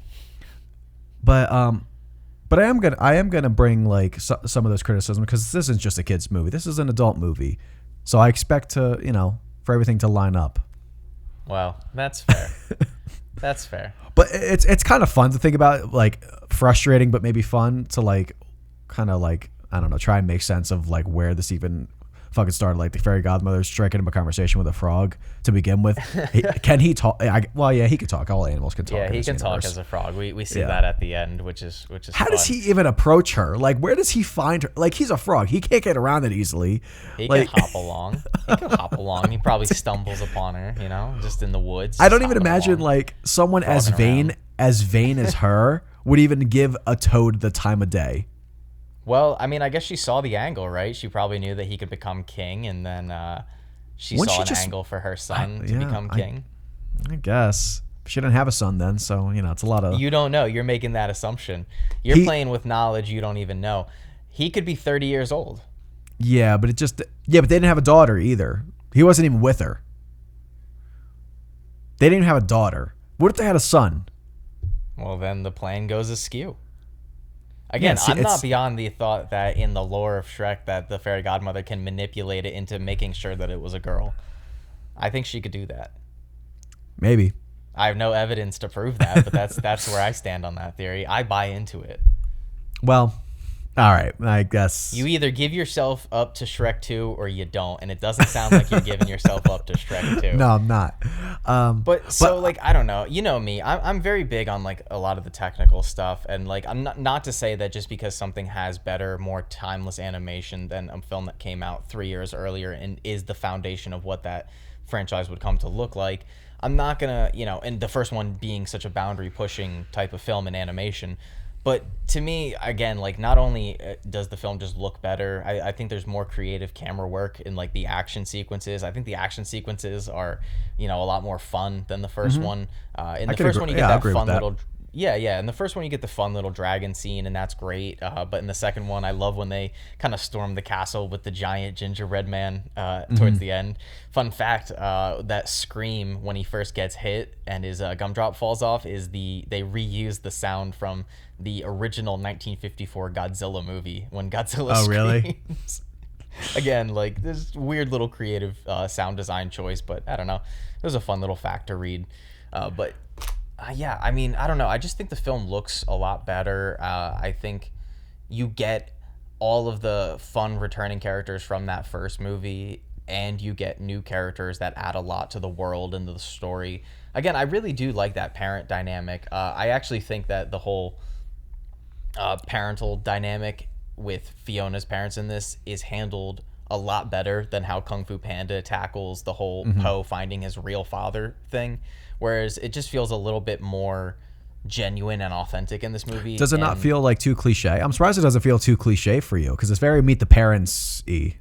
But I am gonna bring like some of those criticisms because this isn't just a kids movie. This is an adult movie, so I expect to for everything to line up. Well, that's fair. That's fair. But it's kind of fun to think about, like frustrating, but maybe fun to like kind of like I don't know, try and make sense of like where this even fucking started. Like the fairy godmother striking up a conversation with a frog to begin with. Can he talk? Well, yeah, he can talk. All animals can talk. Yeah, he can talk as a frog. We see that at the end, which is how fun. Does he even approach her? Like, where does he find her? Like, he's a frog. He can't get around it easily. He can hop along. He probably stumbles upon her, just in the woods. I don't even imagine like someone as vain as her would even give a toad the time of day. Well, I mean, I guess she saw the angle, right? She probably knew that he could become king, and then she saw an angle for her son to become king. I guess. She didn't have a son then, so, it's a lot of... You don't know. You're making that assumption. You're playing with knowledge you don't even know. He could be 30 years old. Yeah, but but they didn't have a daughter either. He wasn't even with her. They didn't even have a daughter. What if they had a son? Well, then the plan goes askew. Again, I'm not beyond the thought that in the lore of Shrek that the fairy godmother can manipulate it into making sure that it was a girl. I think she could do that. Maybe. I have no evidence to prove that, but that's where I stand on that theory. I buy into it. Well, all right, I guess. You either give yourself up to Shrek 2 or you don't, and it doesn't sound like you're giving yourself up to Shrek 2. No, I'm not. But like, I don't know. You know me. I'm very big on like a lot of the technical stuff, and like I'm not to say that just because something has better, more timeless animation than a film that came out 3 years earlier and is the foundation of what that franchise would come to look like. I'm not gonna, and the first one being such a boundary pushing type of film in animation. But to me, again, like not only does the film just look better, I think there's more creative camera work in like the action sequences. I think the action sequences are, a lot more fun than the first one. In the first one, you get that fun little... Yeah. In the first one, you get the fun little dragon scene, and that's great. But in the second one, I love when they kind of storm the castle with the giant gingerbread man towards the end. Fun fact, that scream when he first gets hit and his gumdrop falls off they reuse the sound from the original 1954 Godzilla movie when Godzilla screams. Really? Again, like this weird little creative sound design choice, but I don't know. It was a fun little fact to read. Yeah, I mean, I don't know. I just think the film looks a lot better. I think you get all of the fun returning characters from that first movie, and you get new characters that add a lot to the world and to the story. Again, I really do like that parent dynamic. I actually think that the whole parental dynamic with Fiona's parents in this is handled a lot better than how Kung Fu Panda tackles the whole Po finding his real father thing. Whereas it just feels a little bit more genuine and authentic in this movie. Does it not feel like too cliche? I'm surprised it doesn't feel too cliche for you because it's very Meet the Parents-y.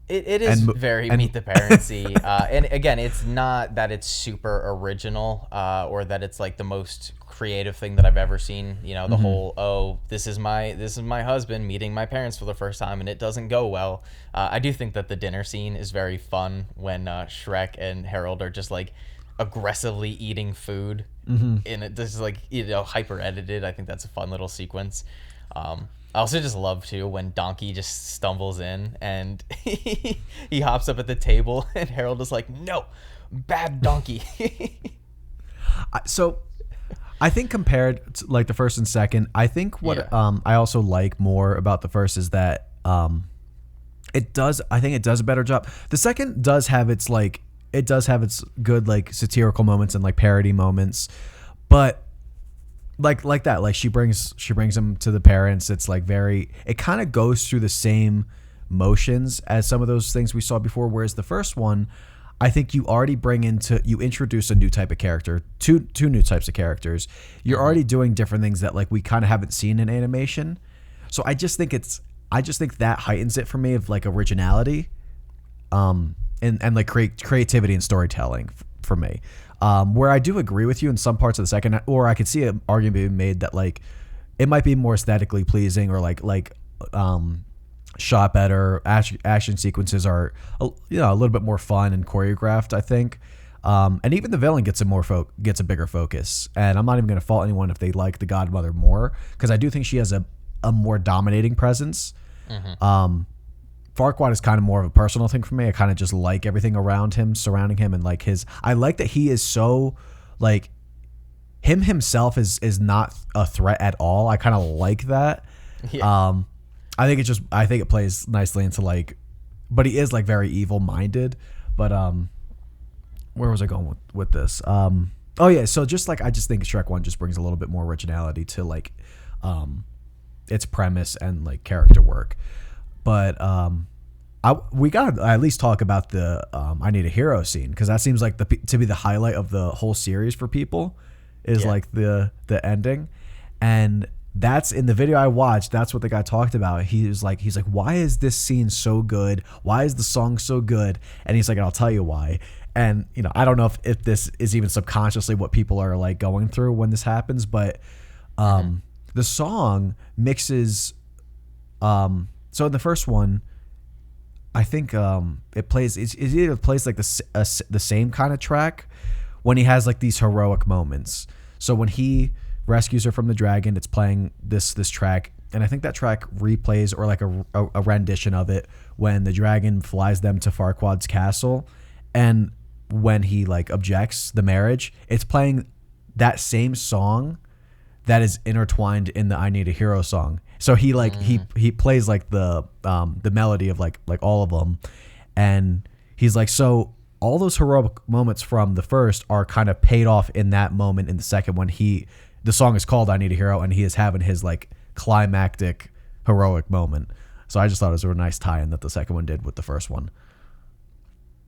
It is very Meet the Parents-y. And again, it's not that it's super original or that it's like the most creative thing that I've ever seen. The whole, this is my husband meeting my parents for the first time and it doesn't go well. I do think that the dinner scene is very fun when Shrek and Harold are just like aggressively eating food and it just like hyper edited. I think that's a fun little sequence. I also just love too when Donkey just stumbles in and he hops up at the table and Harold is like, no, bad Donkey. So I think compared to like the first and second, I think what I also like more about the first is that I think it does a better job. The second does have its like good like satirical moments and like parody moments, but like that. Like she brings him to the parents. It's like it kind of goes through the same motions as some of those things we saw before. Whereas the first one, I think you already you introduce a new type of character, two new types of characters. You're already doing different things that like we kind of haven't seen in animation. So I just think that heightens it for me of like originality, and like creativity and storytelling for me. Where I do agree with you in some parts of the second, or I could see an argument being made that like it might be more aesthetically pleasing or like shot better. Action sequences are a little bit more fun and choreographed, I think. And even the villain gets a bigger focus. And I'm not even going to fault anyone if they like the Godmother more, because I do think she has a more dominating presence. Farquaad is kind of more of a personal thing for me. I kind of just like everything around him, surrounding him, and like I like that he is so like himself is not a threat at all. I kind of like that. Yeah. I think it plays nicely into like, but he is like very evil minded. But where was I going with this? Oh yeah, so just like I just think Shrek 1 just brings a little bit more originality to like its premise and like character work. But we gotta at least talk about the I Need a Hero scene, because that seems like to be the highlight of the whole series for people, is like the ending. And that's in the video I watched. That's what the guy talked about. He's like, why is this scene so good? Why is the song so good? And he's like, I'll tell you why. And I don't know if this is even subconsciously what people are like going through when this happens, but the song mixes. So in the first one, I think it plays. It either plays like the same kind of track when he has like these heroic moments. So when he rescues her from the dragon, it's playing this track, and I think that track replays, or like a rendition of it, when the dragon flies them to Farquaad's castle, and when he like objects the marriage, it's playing that same song that is intertwined in the I Need a Hero song. So he like he plays like the melody of like all of them, and he's like, so all those heroic moments from the first are kind of paid off in that moment in the second, when the song is called I Need a Hero, and he is having his like climactic heroic moment. So I just thought it was a nice tie-in that the second one did with the first one.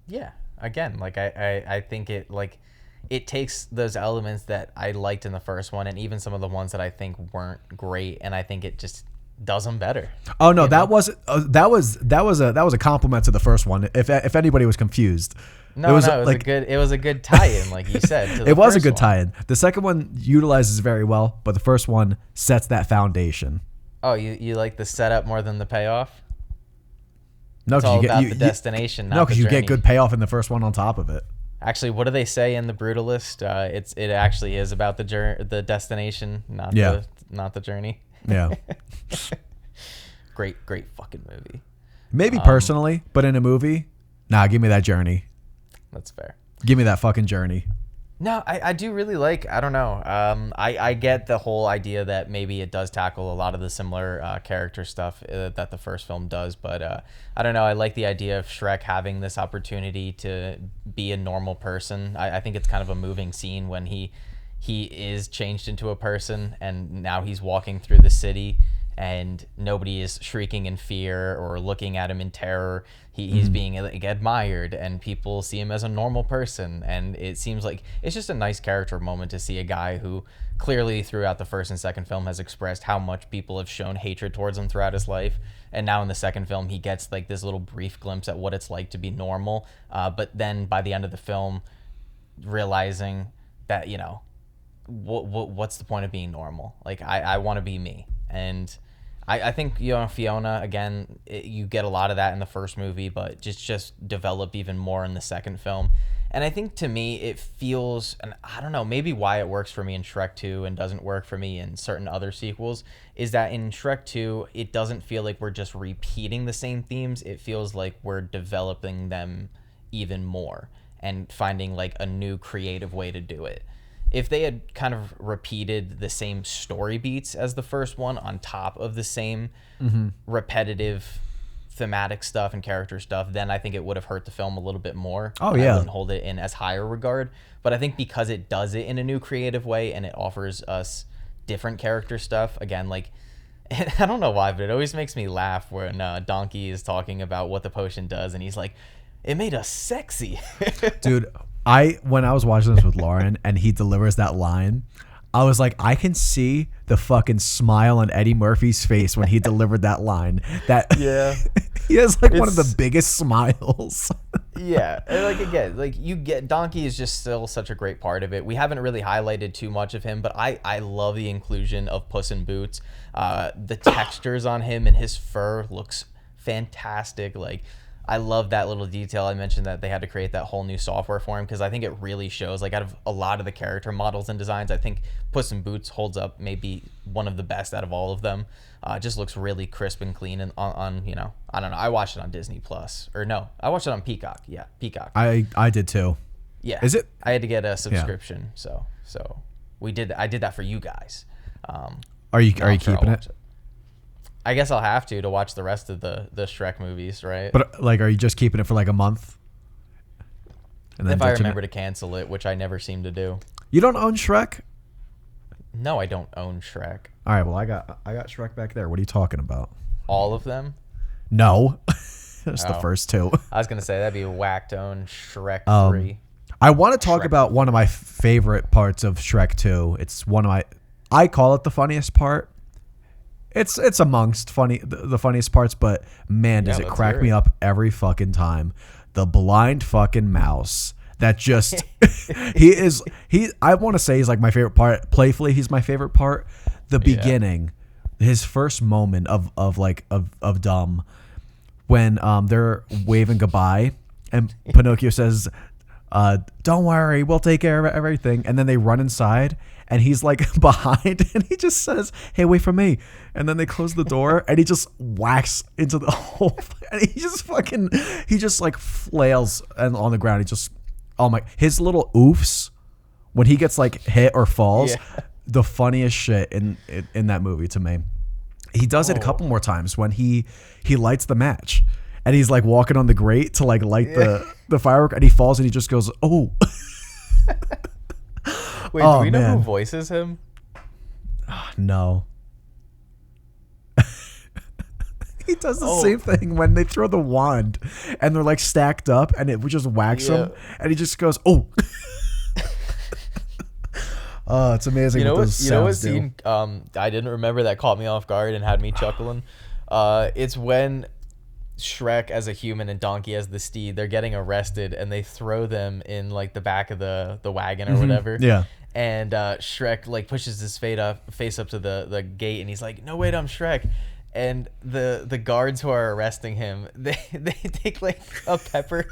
Yeah, again, like I think it takes those elements that I liked in the first one, and even some of the ones that I think weren't great, and I think it just does them better. Oh no, that was a compliment to the first one. If anybody was confused, it was a good tie-in, like you said. To the it was a good one. tie-in. The second one utilizes very well, but the first one sets that foundation. Oh, you like the setup more than the payoff? No, it's all about the destination. No, because you get good payoff in the first one on top of it. Actually, what do they say in The Brutalist? It actually is about the destination, not the journey. Yeah. Great fucking movie. Maybe personally, but in a movie, nah, give me that journey. That's fair. Give me that fucking journey. No, I do really like, I don't know. I get the whole idea that maybe it does tackle a lot of the similar character stuff that the first film does, but I don't know. I like the idea of Shrek having this opportunity to be a normal person. I think it's kind of a moving scene when he is changed into a person, and now he's walking through the city, and nobody is shrieking in fear or looking at him in terror. He's being like admired, and people see him as a normal person, and it seems like it's just a nice character moment to see a guy who clearly throughout the first and second film has expressed how much people have shown hatred towards him throughout his life, and now in the second film he gets like this little brief glimpse at what it's like to be normal, but then by the end of the film realizing that what's the point of being normal? Like I want to be me. And I think Fiona, again, you get a lot of that in the first movie, but just develop even more in the second film. And I think to me it feels, and I don't know, maybe why it works for me in Shrek 2 and doesn't work for me in certain other sequels, is that in Shrek 2 it doesn't feel like we're just repeating the same themes. It feels like we're developing them even more and finding like a new creative way to do it. If they had kind of repeated the same story beats as the first one on top of the same repetitive thematic stuff and character stuff, then I think it would have hurt the film a little bit more. Oh, yeah. I wouldn't hold it in as higher regard. But I think because it does it in a new creative way and it offers us different character stuff. Again, like, I don't know why, but it always makes me laugh when Donkey is talking about what the potion does, and he's like, "It made us sexy." Dude, when I was watching this with Lauren and he delivers that line, I was like, I can see the fucking smile on Eddie Murphy's face when he delivered that line. Yeah. He has like one of the biggest smiles. Yeah, and like again, like you get Donkey is just still such a great part of it. We haven't really highlighted too much of him, but I love the inclusion of Puss in Boots. The textures on him and his fur looks fantastic. Like, I love that little detail. I mentioned that they had to create that whole new software for him because I think it really shows. Like, out of a lot of the character models and designs, I think Puss in Boots holds up maybe one of the best out of all of them. It just looks really crisp and clean. And on you know, I don't know. I watched it on Disney Plus, or no, I watched it on Peacock. Yeah, Peacock. I did too. Yeah. Is it? I had to get a subscription, so we did. I did that for you guys. Are you keeping it? I guess I'll have to watch the rest of the Shrek movies, right? But like, are you just keeping it for like a month? And then if I remember to cancel it, which I never seem to do. You don't own Shrek? No, I don't own Shrek. All right, well, I got Shrek back there. What are you talking about? All of them? No, just the first two. I was gonna say that'd be whack to own Shrek 3. I want to talk about one of my favorite parts of Shrek 2. It's one of I call it the funniest part. It's amongst the funniest parts, but man, does it crack me up every fucking time. The blind fucking mouse that just I want to say he's like my favorite part. Playfully, he's my favorite part. The beginning, his first moment of dumb, when they're waving goodbye and Pinocchio says, "Don't worry, we'll take care of everything," and then they run inside. And he's like behind, and he just says, "Hey, wait for me." And then they close the door, and he just whacks into the hole, and he just like flails and on the ground. He just, oh my, his little oofs when he gets like hit or falls, the funniest shit in that movie to me. He does it a couple more times when he lights the match, and he's like walking on the grate to like light the firework, and he falls, and he just goes, "Oh." Wait, do we know who voices him? No. He does the same thing when they throw the wand and they're like stacked up and it just whacks him and he just goes, "Oh." Oh, it's amazing. You know what scene I didn't remember that caught me off guard and had me chuckling? It's when Shrek as a human and Donkey as the steed, they're getting arrested and they throw them in like the back of the wagon or whatever. Yeah. And Shrek like pushes his face up to the gate and he's like, "No, wait, I'm Shrek." And the guards who are arresting him, they take like a pepper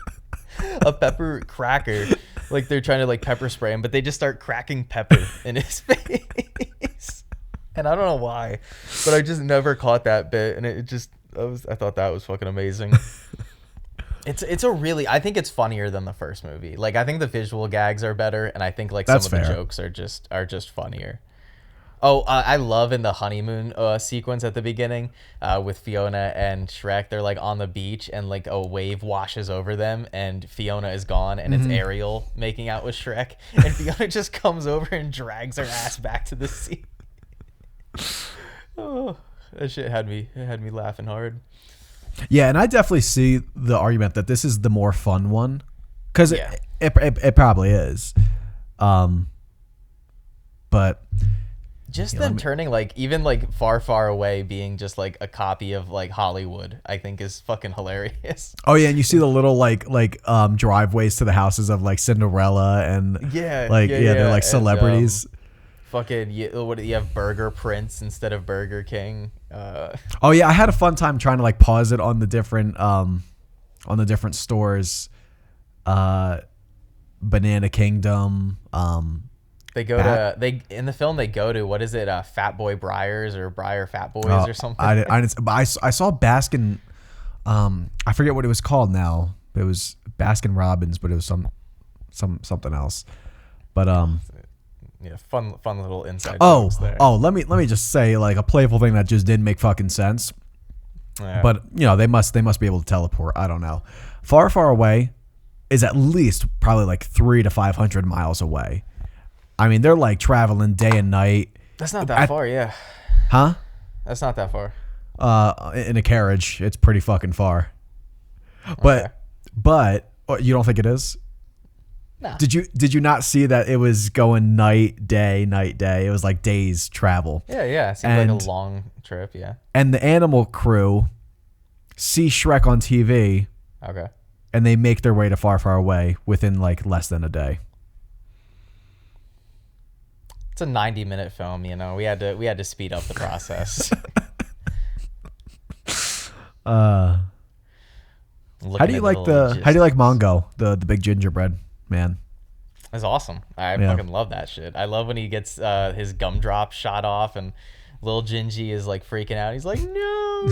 cracker, like they're trying to like pepper spray him, but they just start cracking pepper in his face. And I don't know why, but I just never caught that bit, and I thought that was fucking amazing. It's a really, I think it's funnier than the first movie. Like, I think the visual gags are better, and I think like some of the jokes are just funnier. Oh, I love in the honeymoon sequence at the beginning with Fiona and Shrek. They're like on the beach and like a wave washes over them and Fiona is gone and it's Ariel making out with Shrek and Fiona just comes over and drags her ass back to the sea. Oh, that shit had me laughing hard. Yeah, and I definitely see the argument that this is the more fun one because it probably is. But just them turning like even like far away being just like a copy of like Hollywood, I think is fucking hilarious. Oh yeah, and you see the little like driveways to the houses of like Cinderella and they're like celebrities. Fucking what do you have, Burger Prince instead of Burger King? Oh yeah, I had a fun time trying to like pause it on the different stores. Banana Kingdom. They go to in the film. They go to what is it? Fat Boy Briars or Briar Fat Boys or something. I saw Baskin. I forget what it was called now. It was Baskin Robbins, but it was something else. But yeah, fun little inside jokes there. Let me just say like a playful thing that just didn't make fucking sense. Yeah. But you know they must be able to teleport. I don't know. Far away is at least probably like 300 to 500 miles away. I mean, they're like traveling day and night. That's not that far, yeah. Huh? That's not that far. In a carriage, it's pretty fucking far. But you don't think it is? No. Did you not see that it was going night day? It was like days travel. Yeah. It seemed like a long trip, yeah. And the animal crew see Shrek on TV. Okay. And they make their way to Far, Far Away within like less than a day. It's a 90-minute film, you know. We had to speed up the process. How do you like Mongo, the big gingerbread man? It's awesome. I fucking love that shit. I love when he gets his gumdrop shot off and little Gingy is like freaking out. He's like, no.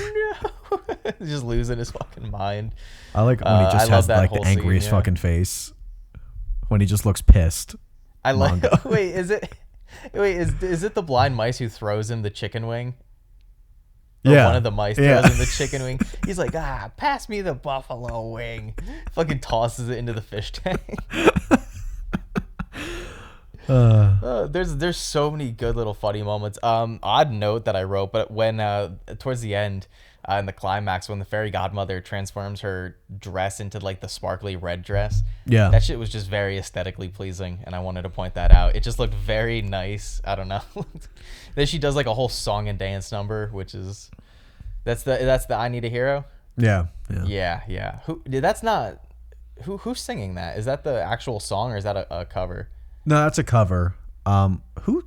He's just losing his fucking mind. I like when he just has like the angriest fucking face. When he just looks pissed. I like. Wait, is it the blind mice who throws him the chicken wing? Or one of the mice throws him the chicken wing. He's like, pass me the buffalo wing. Fucking tosses it into the fish tank. There's so many good little funny moments. Odd note that I wrote, but when towards the end, in the climax, when the fairy godmother transforms her dress into like the sparkly red dress, that shit was just very aesthetically pleasing, and I wanted to point that out. It just looked very nice. I don't know. Then she does like a whole song and dance number, which is that's the I Need a Hero. Yeah. Who's singing that? Is that the actual song or is that a cover? No, that's a cover. Who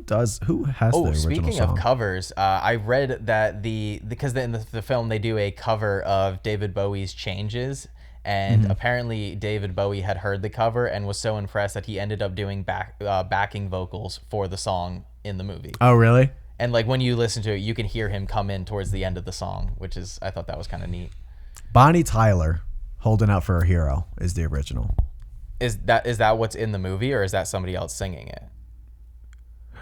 has the original speaking song? of covers, I read that because in the film they do a cover of David Bowie's Changes, and apparently David Bowie had heard the cover and was so impressed that he ended up doing backing vocals for the song in the movie. Oh, really? And like when you listen to it, you can hear him come in towards the end of the song, I thought that was kind of neat. Bonnie Tyler, Holding Out for a Hero, is the original. Is that what's in the movie, or is that somebody else singing it?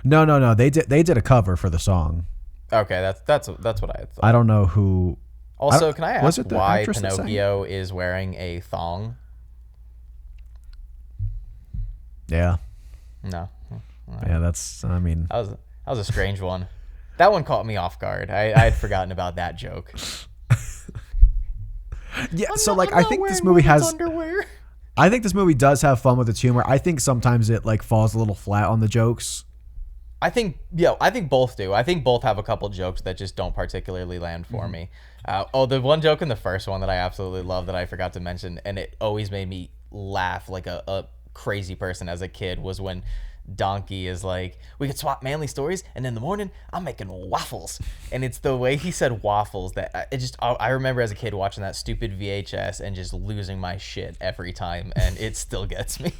No. They did a cover for the song. Okay, that's what I had thought. I don't know who. Also, can I ask why Pinocchio is wearing a thong? Yeah. No. Yeah, that's. I mean, that was a strange one. That one caught me off guard. I had forgotten about that joke. Yeah. So like, I think this movie has. Underwear. I think this movie does have fun with its humor. I think sometimes it like falls a little flat on the jokes. I think both do. I think both have a couple jokes that just don't particularly land for me. The one joke in the first one that I absolutely love that I forgot to mention, and it always made me laugh like a crazy person as a kid, was when Donkey is like, we could swap manly stories, and in the morning I'm making waffles. And it's the way he said waffles that I remember as a kid watching that stupid VHS and just losing my shit every time, and it still gets me.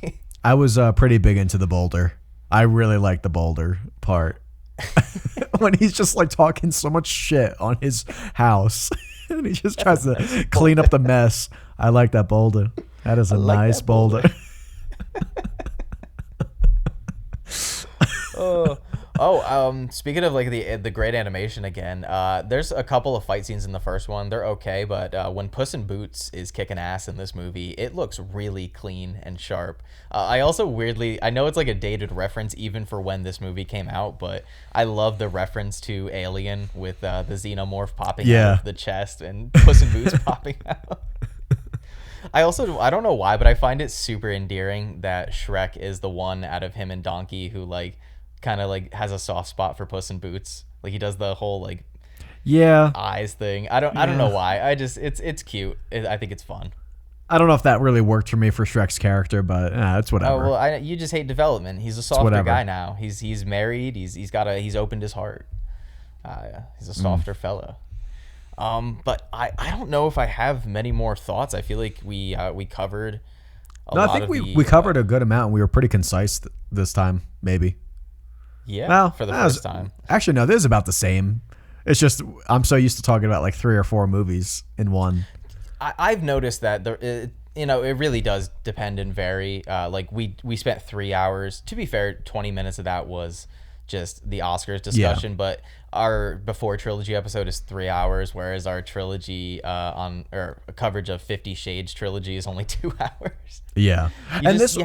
I was pretty big into the boulder. I really like the boulder part. When he's just like talking so much shit on his house and he just tries to clean up the mess. I like that boulder. That is a nice boulder. Speaking of like the great animation again, there's a couple of fight scenes in the first one. They're okay, but when Puss in Boots is kicking ass in this movie, it looks really clean and sharp. I also I know it's like a dated reference even for when this movie came out, but I love the reference to Alien with the xenomorph popping out of the chest and Puss in Boots popping out. I don't know why, but I find it super endearing that Shrek is the one out of him and Donkey who like kind of like has a soft spot for Puss in Boots. Like he does the whole like eyes thing. I don't know why. It's cute. I think it's fun. I don't know if that really worked for me for Shrek's character, but it's whatever. Oh well, you just hate development. He's a softer guy now. He's married. He's opened his heart. He's a softer fella. But I don't know if I have many more thoughts. I feel like we covered a lot. I think we covered a good amount, and we were pretty concise this time, maybe. Yeah, well, for the first time. Actually, no, this is about the same. It's just I'm so used to talking about like 3 or 4 movies in one. I've noticed that it really does depend and vary. Like we spent 3 hours. To be fair, 20 minutes of that was just the Oscars discussion, but our before trilogy episode is 3 hours, whereas our trilogy coverage of 50 Shades trilogy is only 2 hours. Yeah, even this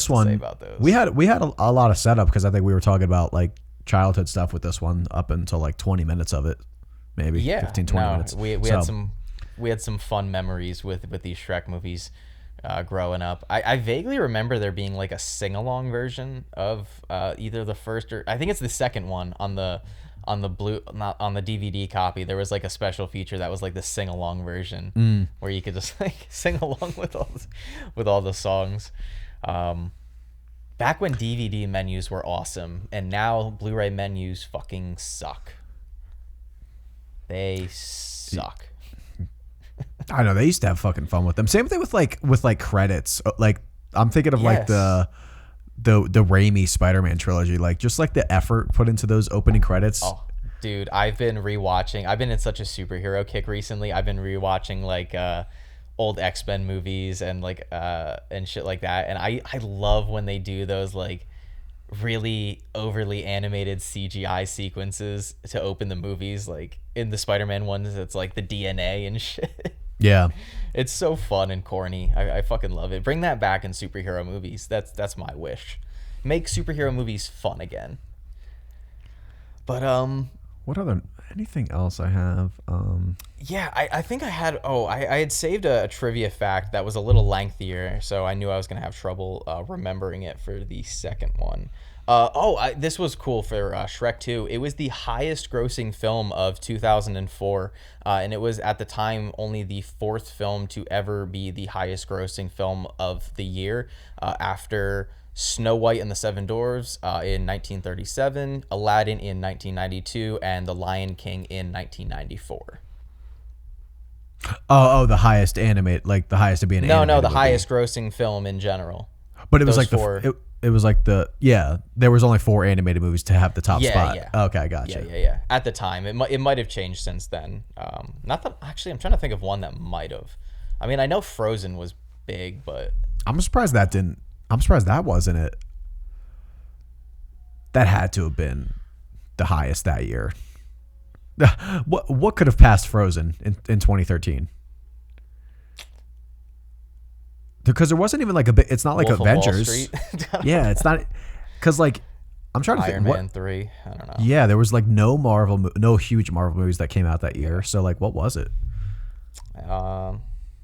one, we had a lot of setup because I think we were talking about like childhood stuff with this one up until like 20 minutes of it, maybe 15, 20 minutes. We had some fun memories with these Shrek movies growing up. I vaguely remember there being like a sing-along version of either the first or I think it's the second one on the DVD copy. There was like a special feature that was like the sing-along version where you could just like sing along with all the songs. Back when DVD menus were awesome, and now Blu-ray menus fucking suck. They suck. I know they used to have fucking fun with them. Same thing with like credits. Like I'm thinking of like the Raimi Spider-Man trilogy. Like just like the effort put into those opening credits. Oh, dude, I've been in such a superhero kick recently. I've been rewatching like old X-Men movies and like and shit like that. And I love when they do those like really overly animated CGI sequences to open the movies. Like in the Spider-Man ones, it's like the DNA and shit. Yeah. It's so fun and corny. I fucking love it. Bring that back in superhero movies. That's my wish. Make superhero movies fun again. But anything else I have? Yeah, I think I had I had saved a trivia fact that was a little lengthier, so I knew I was gonna have trouble remembering it for the second one. This was cool for Shrek 2. It was the highest grossing film of 2004, and it was at the time only the fourth film to ever be the highest grossing film of the year, after Snow White and the Seven Dwarfs in 1937, Aladdin in 1992, and The Lion King in 1994. Oh, the highest animated, like the highest to be an animated No, the movie. highest grossing film in general. But it was Those like four. it was like there was only 4 animated movies to have the top spot. Yeah. Okay, I gotcha. Yeah. At the time, it might have changed since then. Not that actually, I'm trying to think of one that might have. I mean, I know Frozen was big, but I'm surprised that wasn't it. That had to have been the highest that year. What could have passed Frozen in 2013? Because there wasn't even like a bit. It's not like Wolf of Wall Avengers. Street. Yeah, it's not. Because like I'm trying to Iron think. Man 3. I don't know. Yeah, there was like no huge Marvel movies that came out that year. So like, what was it? I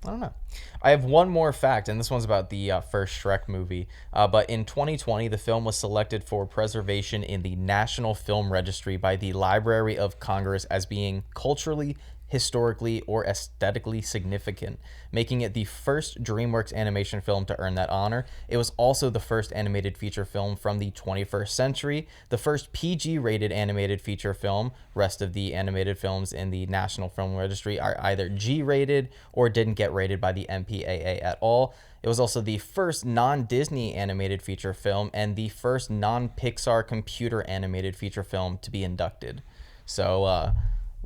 don't know. I have one more fact, and this one's about the first Shrek movie. But in 2020, the film was selected for preservation in the National Film Registry by the Library of Congress as being culturally, historically, or aesthetically significant, making it the first DreamWorks animation film to earn that honor. It was also the first animated feature film from the 21st century, the first PG-rated animated feature film. Rest of the animated films in the National Film Registry are either G-rated or didn't get rated by the MPAA at all. It was also the first non-Disney animated feature film and the first non-Pixar computer animated feature film to be inducted. So,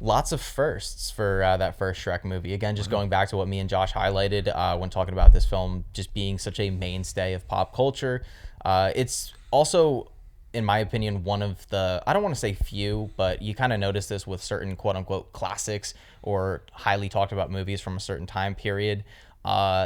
lots of firsts for that first Shrek movie. Again, just going back to what me and Josh highlighted when talking about this film just being such a mainstay of pop culture. It's also, in my opinion, one of the, I don't want to say few, but you kind of notice this with certain quote-unquote classics or highly talked about movies from a certain time period.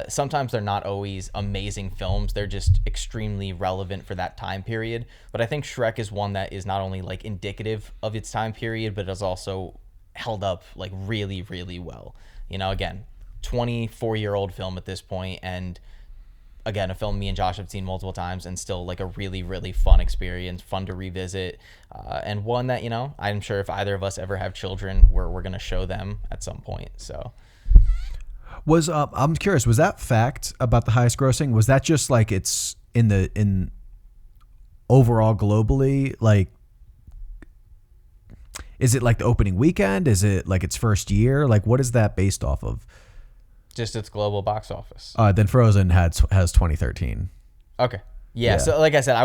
Sometimes they're not always amazing films. They're just extremely relevant for that time period. But I think Shrek is one that is not only like indicative of its time period, but is also held up like really, really well. You know, again, 24-year-old film at this point, and again, a film me and Josh have seen multiple times, and still like a really, really fun experience, fun to revisit, and one that, you know, I'm sure if either of us ever have children, we're gonna show them at some point. So I'm curious, was that fact about the highest grossing, was that just like it's in overall globally, like, is it like the opening weekend? Is it like its first year? Like, what is that based off of? Just its global box office. Then Frozen has 2013. Okay. Yeah. So like I said,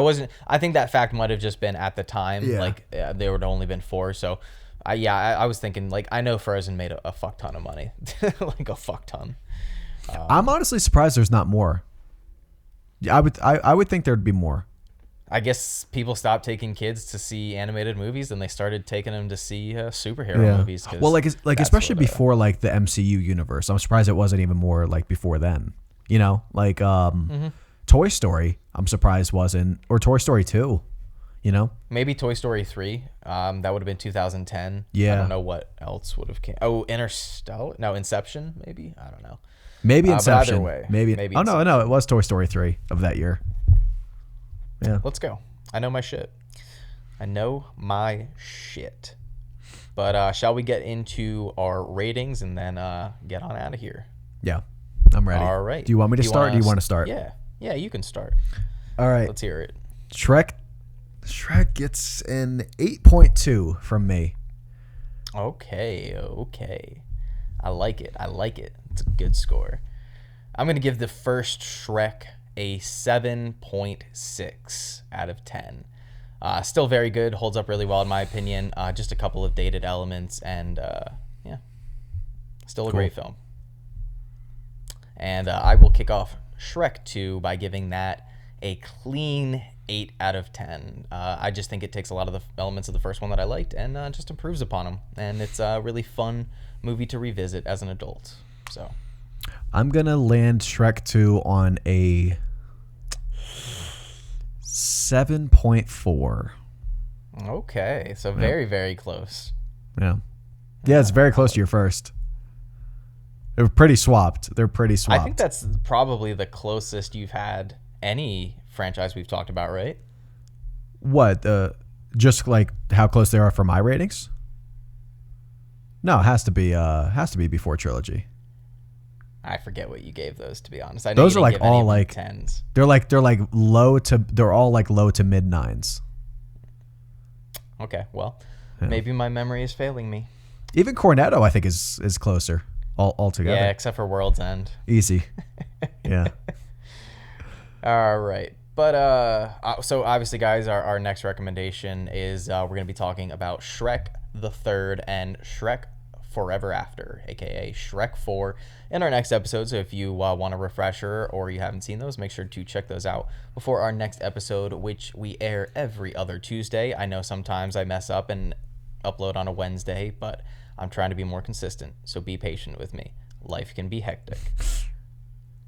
I think that fact might have just been at the time. Yeah. Like there would only been 4. So I was thinking, like, I know Frozen made a fuck ton of money. Like a fuck ton. I'm honestly surprised there's not more. I would think there'd be more. I guess people stopped taking kids to see animated movies, and they started taking them to see superhero movies. Well, like especially before like the MCU universe. I'm surprised it wasn't even more like before then. You know, like Toy Story. I'm surprised wasn't, or Toy Story 2. You You know? Maybe Toy Story 3. That would have been 2010. Yeah. I don't know what else would have came. Oh, Interstellar? No, Inception, maybe? I don't know. Maybe Inception. But either way. Maybe oh, Inception. no, it was Toy Story 3 of that year. Yeah. Let's go. I know my shit. But shall we get into our ratings and then get on out of here? Yeah. I'm ready. All right. Do you want me to start or do you want to start? Yeah. Yeah, you can start. All right. Let's hear it. Shrek gets an 8.2 from me. Okay. I like it. It's a good score. I'm going to give the first Shrek a 7.6 out of 10. Still very good. Holds up really well in my opinion. Just a couple of dated elements and yeah. Still a great film. And I will kick off Shrek 2 by giving that a clean 8 out of 10. I just think it takes a lot of the elements of the first one that I liked and just improves upon them. And it's a really fun movie to revisit as an adult. So I'm going to land Shrek 2 on a 7.4. Okay, so very, very close. Yeah. Yeah, it's very close to your first. They're pretty swapped. I think that's probably the closest you've had any franchise we've talked about, right? What? Just like how close they are for my ratings? No, it has to be before trilogy. I forget what you gave those, to be honest. I know those you are didn't like give all any like tens. They're all like low to mid 9s. Okay, well, maybe my memory is failing me. Even Cornetto, I think, is closer altogether. Yeah, except for World's End. Easy. Yeah. All right. But so obviously, guys, our next recommendation is we're going to be talking about Shrek the Third and Shrek Forever After, aka Shrek 4, in our next episode. So if you want a refresher or you haven't seen those, make sure to check those out before our next episode, which we air every other Tuesday. I know sometimes I mess up and upload on a Wednesday, but I'm trying to be more consistent, so be patient with me. Life can be hectic.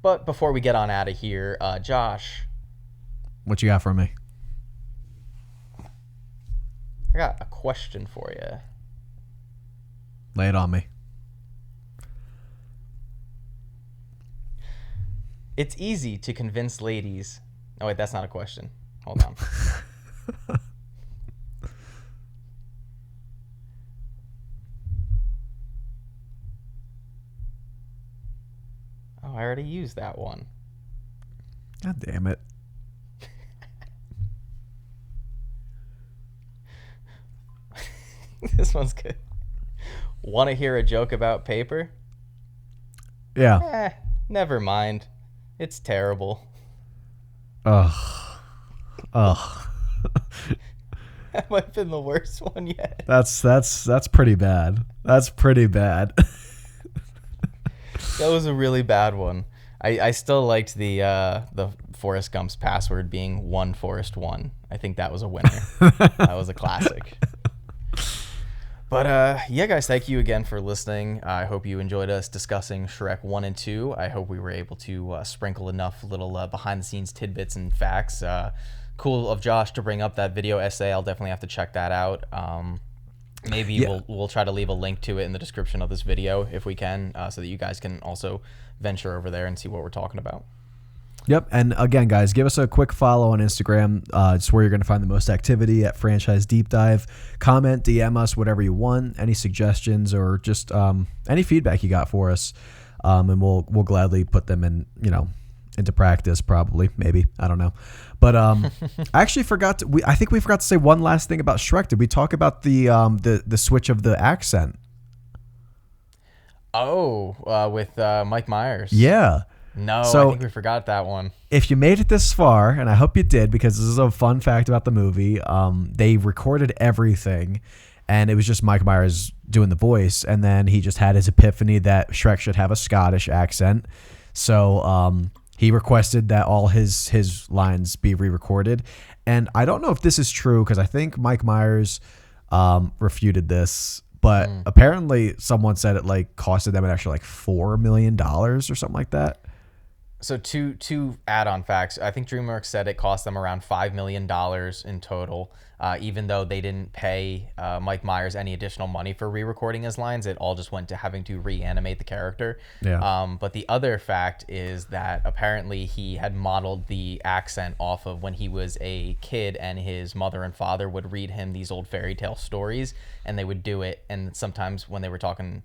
But before we get on out of here, Josh, what you got for me? I got a question for you. Lay it on me. It's easy to convince ladies. Oh, wait, that's not a question. Hold on. Oh, I already used that one. God damn it. This one's good. Want to hear a joke about paper? Yeah. Never mind. It's terrible. Ugh. That might have been the worst one yet. That's pretty bad. That's pretty bad. That was a really bad one. I still liked the Forrest Gump's password being 1Forrest1. I think that was a winner. That was a classic. But yeah, guys, thank you again for listening. I hope you enjoyed us discussing Shrek 1 and 2. I hope we were able to sprinkle enough little behind-the-scenes tidbits and facts. Cool of Josh to bring up that video essay. I'll definitely have to check that out. Maybe we'll try to leave a link to it in the description of this video if we can, so that you guys can also venture over there and see what we're talking about. Yep. And again, guys, give us a quick follow on Instagram. It's where you're going to find the most activity at Franchise Deep Dive. Comment, DM us, whatever you want, any suggestions or just any feedback you got for us. And we'll gladly put them into practice, probably, maybe. I don't know. But I actually forgot I think we forgot to say one last thing about Shrek. Did we talk about the switch of the accent? Oh, with Mike Myers. Yeah. No, so, I think we forgot that one. If you made it this far, and I hope you did, because this is a fun fact about the movie, they recorded everything, and it was just Mike Myers doing the voice, and then he just had his epiphany that Shrek should have a Scottish accent. So he requested that all his lines be re-recorded. And I don't know if this is true, because I think Mike Myers refuted this, but apparently someone said it costed them an extra $4 million or something like that. So two add-on facts. I think DreamWorks said it cost them around $5 million in total. Even though they didn't pay Mike Myers any additional money for re-recording his lines, it all just went to having to reanimate the character. Yeah. But the other fact is that apparently he had modeled the accent off of when he was a kid, and his mother and father would read him these old fairy tale stories, and they would do it. And sometimes when they were talking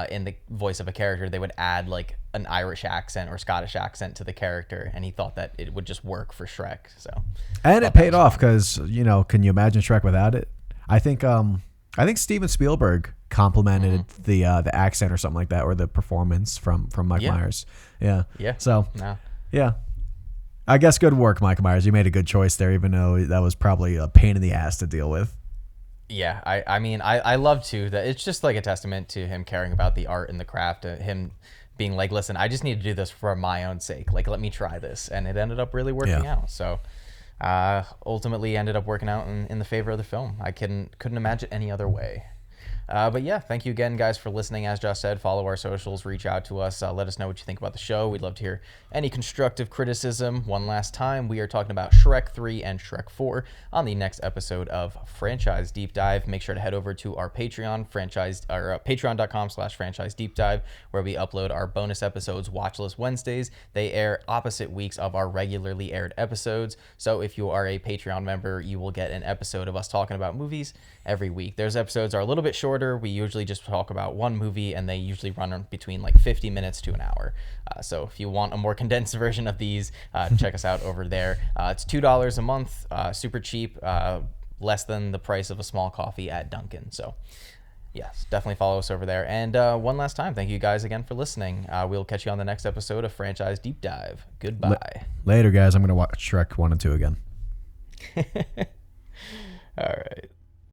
in the voice of a character, they would add like an Irish accent or Scottish accent to the character, and he thought that it would just work for Shrek. So, and it paid off because, you know, can you imagine Shrek without it? I think Steven Spielberg complimented the accent or something like that, or the performance from Mike Myers. Yeah. Yeah. So no. Yeah. I guess good work, Mike Myers. You made a good choice there, even though that was probably a pain in the ass to deal with. Yeah, I mean, I love too that it's just like a testament to him caring about the art and the craft, him being like, listen, I just need to do this for my own sake. Like, let me try this. And it ended up really working out. So ultimately ended up working out in the favor of the film. I couldn't imagine any other way. But yeah, thank you again, guys, for listening. As Josh said, follow our socials, reach out to us, let us know what you think about the show. We'd love to hear any constructive criticism. One last time, we are talking about Shrek 3 and Shrek 4 on the next episode of Franchise Deep Dive. Make sure to head over to our Patreon, patreon.com/franchise deep dive, where we upload our bonus episodes, Watchlist Wednesdays. They air opposite weeks of our regularly aired episodes. So if you are a Patreon member, you will get an episode of us talking about movies every week. Those episodes are a little bit shorter. We usually just talk about one movie, and they usually run between like 50 minutes to an hour. So if you want a more condensed version of these, check us out over there. It's $2 a month, super cheap, less than the price of a small coffee at Dunkin'. So yes, definitely follow us over there. And one last time, thank you guys again for listening. We'll catch you on the next episode of Franchise Deep Dive. Goodbye. Later, guys. I'm going to watch Shrek 1 and 2 again. All right.